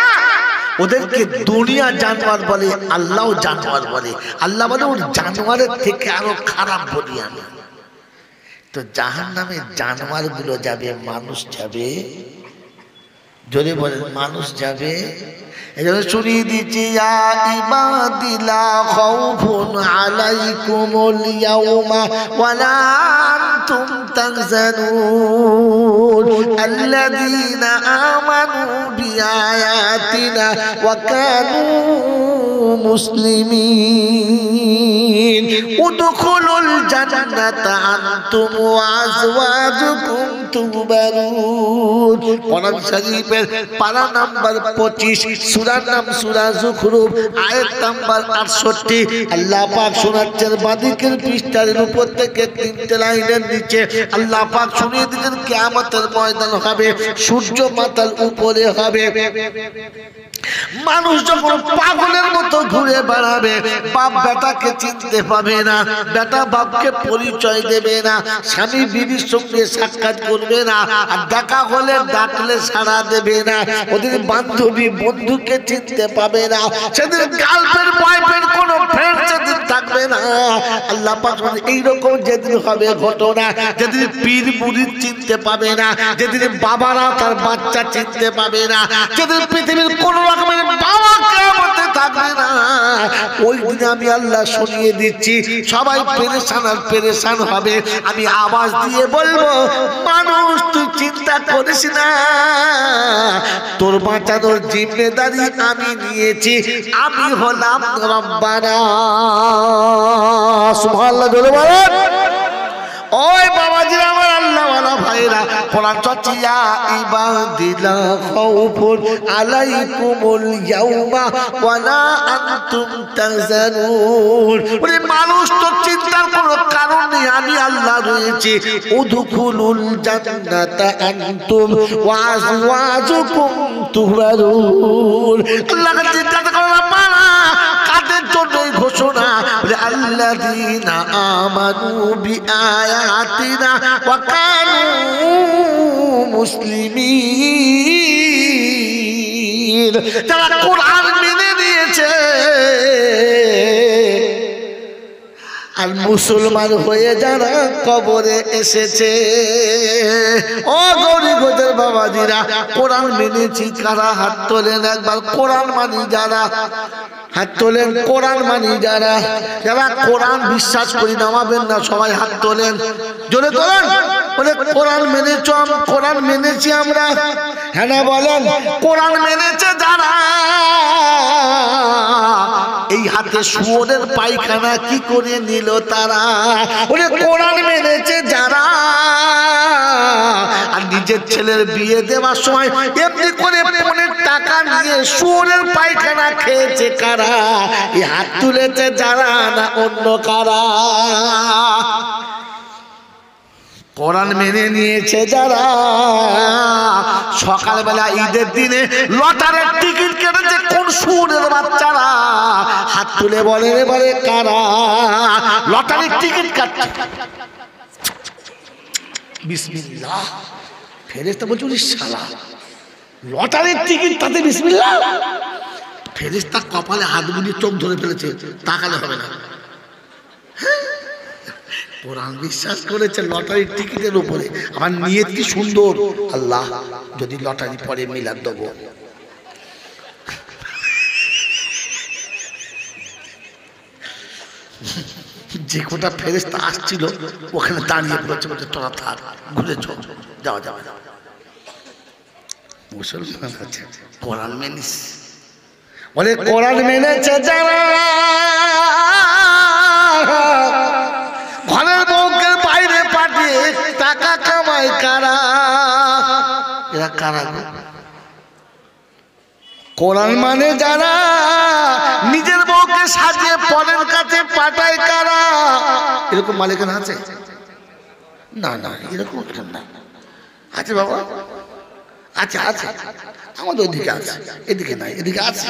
ওদেরকে দুনিয়া জানোয়ার বলে, আল্লাহ জানোয়ার বলে। আল্লাহ বলে ওর জানোয়ারের থেকে আরো খারাপ বলি আমি। তো জাহান্নামে জানোয়ার গুলো যাবে, মানুষ যাবে? জোরে বলেন, মানুষ যাবে। এজন্য শুনিয়ে দিচ্ছি, ইয়া ইবাদি লা খাউফুন আলাইকুমুল ইয়াউমা ওয়ালা আনতুম তাহজানুন আল্লাযীনা আমানু বিআয়াতিনা ওয়া কানু মুসলিমিন উদখুলুল জান্নাতা আনতুম ওয়া আজওয়াজুকুম তুহবারুন। কোরআন শরীফের পারা নাম্বার 25, সূরার নাম সূরা যুখরুফ, আয়াত নাম্বার 68। আল্লাহ পাক শোনাচ্ছেন বাদিকের পৃষ্ঠার উপর থেকে 3টে লাইনের নিচে আল্লাহ পাক শুনিয়ে দিলেন কিয়ামতের ময়দান হবে, সূর্য মাথার উপরে হবে। মানুষ যখন পাগলের মতো ঘুরে বেড়াবে, বাপ বেটাকে চিনতে পাবে না, বেটা বাপকে পরিচয় দেবে না, স্বামী বিবির সঙ্গে সাক্ষাৎ করবে না, আর দেখা হলে ডাকলে সাড়া দেবে না, ওদের বান্ধবী বন্ধুকে চিনতে পাবে না, সেদিন গার্লফ্রেন্ড বয়ফ্রেন্ড কোনো ফ্রেন্ড সেদিন থাকবে না। আল্লাহ পাক এইরকম যেদিন হবে ঘটনা, যেদিন পীর মুরিদ চিনতে পাবে না, যেদিন বাবারা তার বাচ্চা চিনতে পাবে না, যেদিন পৃথিবীর কোন রকমের বাবা কিয়ামতে থাকবে না, ওই দিনে আমি আল্লাহ শুনিয়ে দিচ্ছি সবাই পেরেশান আর পেরেশান হবে। আমি আওয়াজ দিয়ে বলবো, মানুষ তুই চিন্তা করিস না, তোর বাঁচানোর জিম্মেদারি আমি নিয়েছি, আমি হলাম রব্বানা। সুবহানাল্লাহ বলে বলেন। ওই বাবাজিরা, আমার আল্লাহওয়ালা ভাইরা, কোরআন চর্চা, ইয়া ইবাদি লা খাউফুন আলাইকুমুল ইয়াউমা ওয়ালা আনতুম তাহজানুন। ওরে মানুষ, তো চিন্তার কোনো কারণ নেই, আমি আল্লাহ রয়েছি। উদখুলুল জান্নাতা আনতুম ওয়া আজওয়াজুকুম তুহবারুন। আল্লাহকে চিন্তা করো না, পারা কাদের জন্য ঘোষণা? আল্লাযীনা আমানু বিআয়াতিনা ওয়া কানু মুসলিমিন। যারা কোরআন মেনে নিয়েছে আর মুসলমান হয়ে যারা কবরে এসেছে। ও গরিবদের বাবাজিরা, কোরআন মেনেছি কারা? হাত তোলেন একবার। কোরআন মানি যারা, হাত তোলেন। কোরআন মানি যারা, যারা কোরআন বিশ্বাস করি নামাবেন না, সবাই হাত তোলেন, জোরে তোলেন। বলে কোরআন মেনেছ, কোরআন মেনেছি আমরা, হ্যাঁ না বলেন। কোরআন মেনেছে যারা, এই হাতে শুয়োরের পায়খানা কি করে নিল তারা? ওরে কোরআন মেনেছে যারা, আর নিজের ছেলের বিয়ে দেওয়ার সময় এমনি করে পনের টাকা নিয়ে শুয়োরের পায়খানা খেয়েছে কারা? এই হাত তুলেছে যারা না অন্য কারা? কোরআন মেনে নিয়েছে যারা, সকালবেলা ঈদের দিনে লটারির টিকিট কেটেছে কোন শুয়োরের বাচ্চারা? হাত তুলে বলে এবারে কারা লটারির টিকিট কাটছে? বিসমিল্লাহ। ফেরেশতা বলছে ওরে শালা, লটারির টিকিট তাতে বিসমিল্লাহ? ফেরেশতা কপালে হাত বুলিয়ে চোখ ধরে ফেলেছে, তাকালে হবে না। কোরআন বিশ্বাস করেছে লটারির টিকিটের উপরে। আমার নিয়ত কি সুন্দর, আল্লাহ যদি লটারি পরে মিলাদ দেবো। যে কোটা ফেরেশতা আসছিল ওখানে দাঁড়িয়ে পড়েছে, বলছে তোরা থাক, ঘুরে যাওয়া যাওয়া যাওয়া। মুসলমান আছে কোরআন মেনিস, বলে কোরআন মেনেছে যারা, ঘরের বউকে বাইরে পাঠিয়ে টাকা কামায় কারা? এরা কারা? কোরআন মানে যারা, নিজের বউকে সাজিয়ে পরের কাছে পাঠায় কারা? এরকম মালিকানা আছে? না না, এরকম না। আছে বাবা, আছে আছে, আমাদের ওদিকে আছে, এদিকে নাই, এদিকে আছে।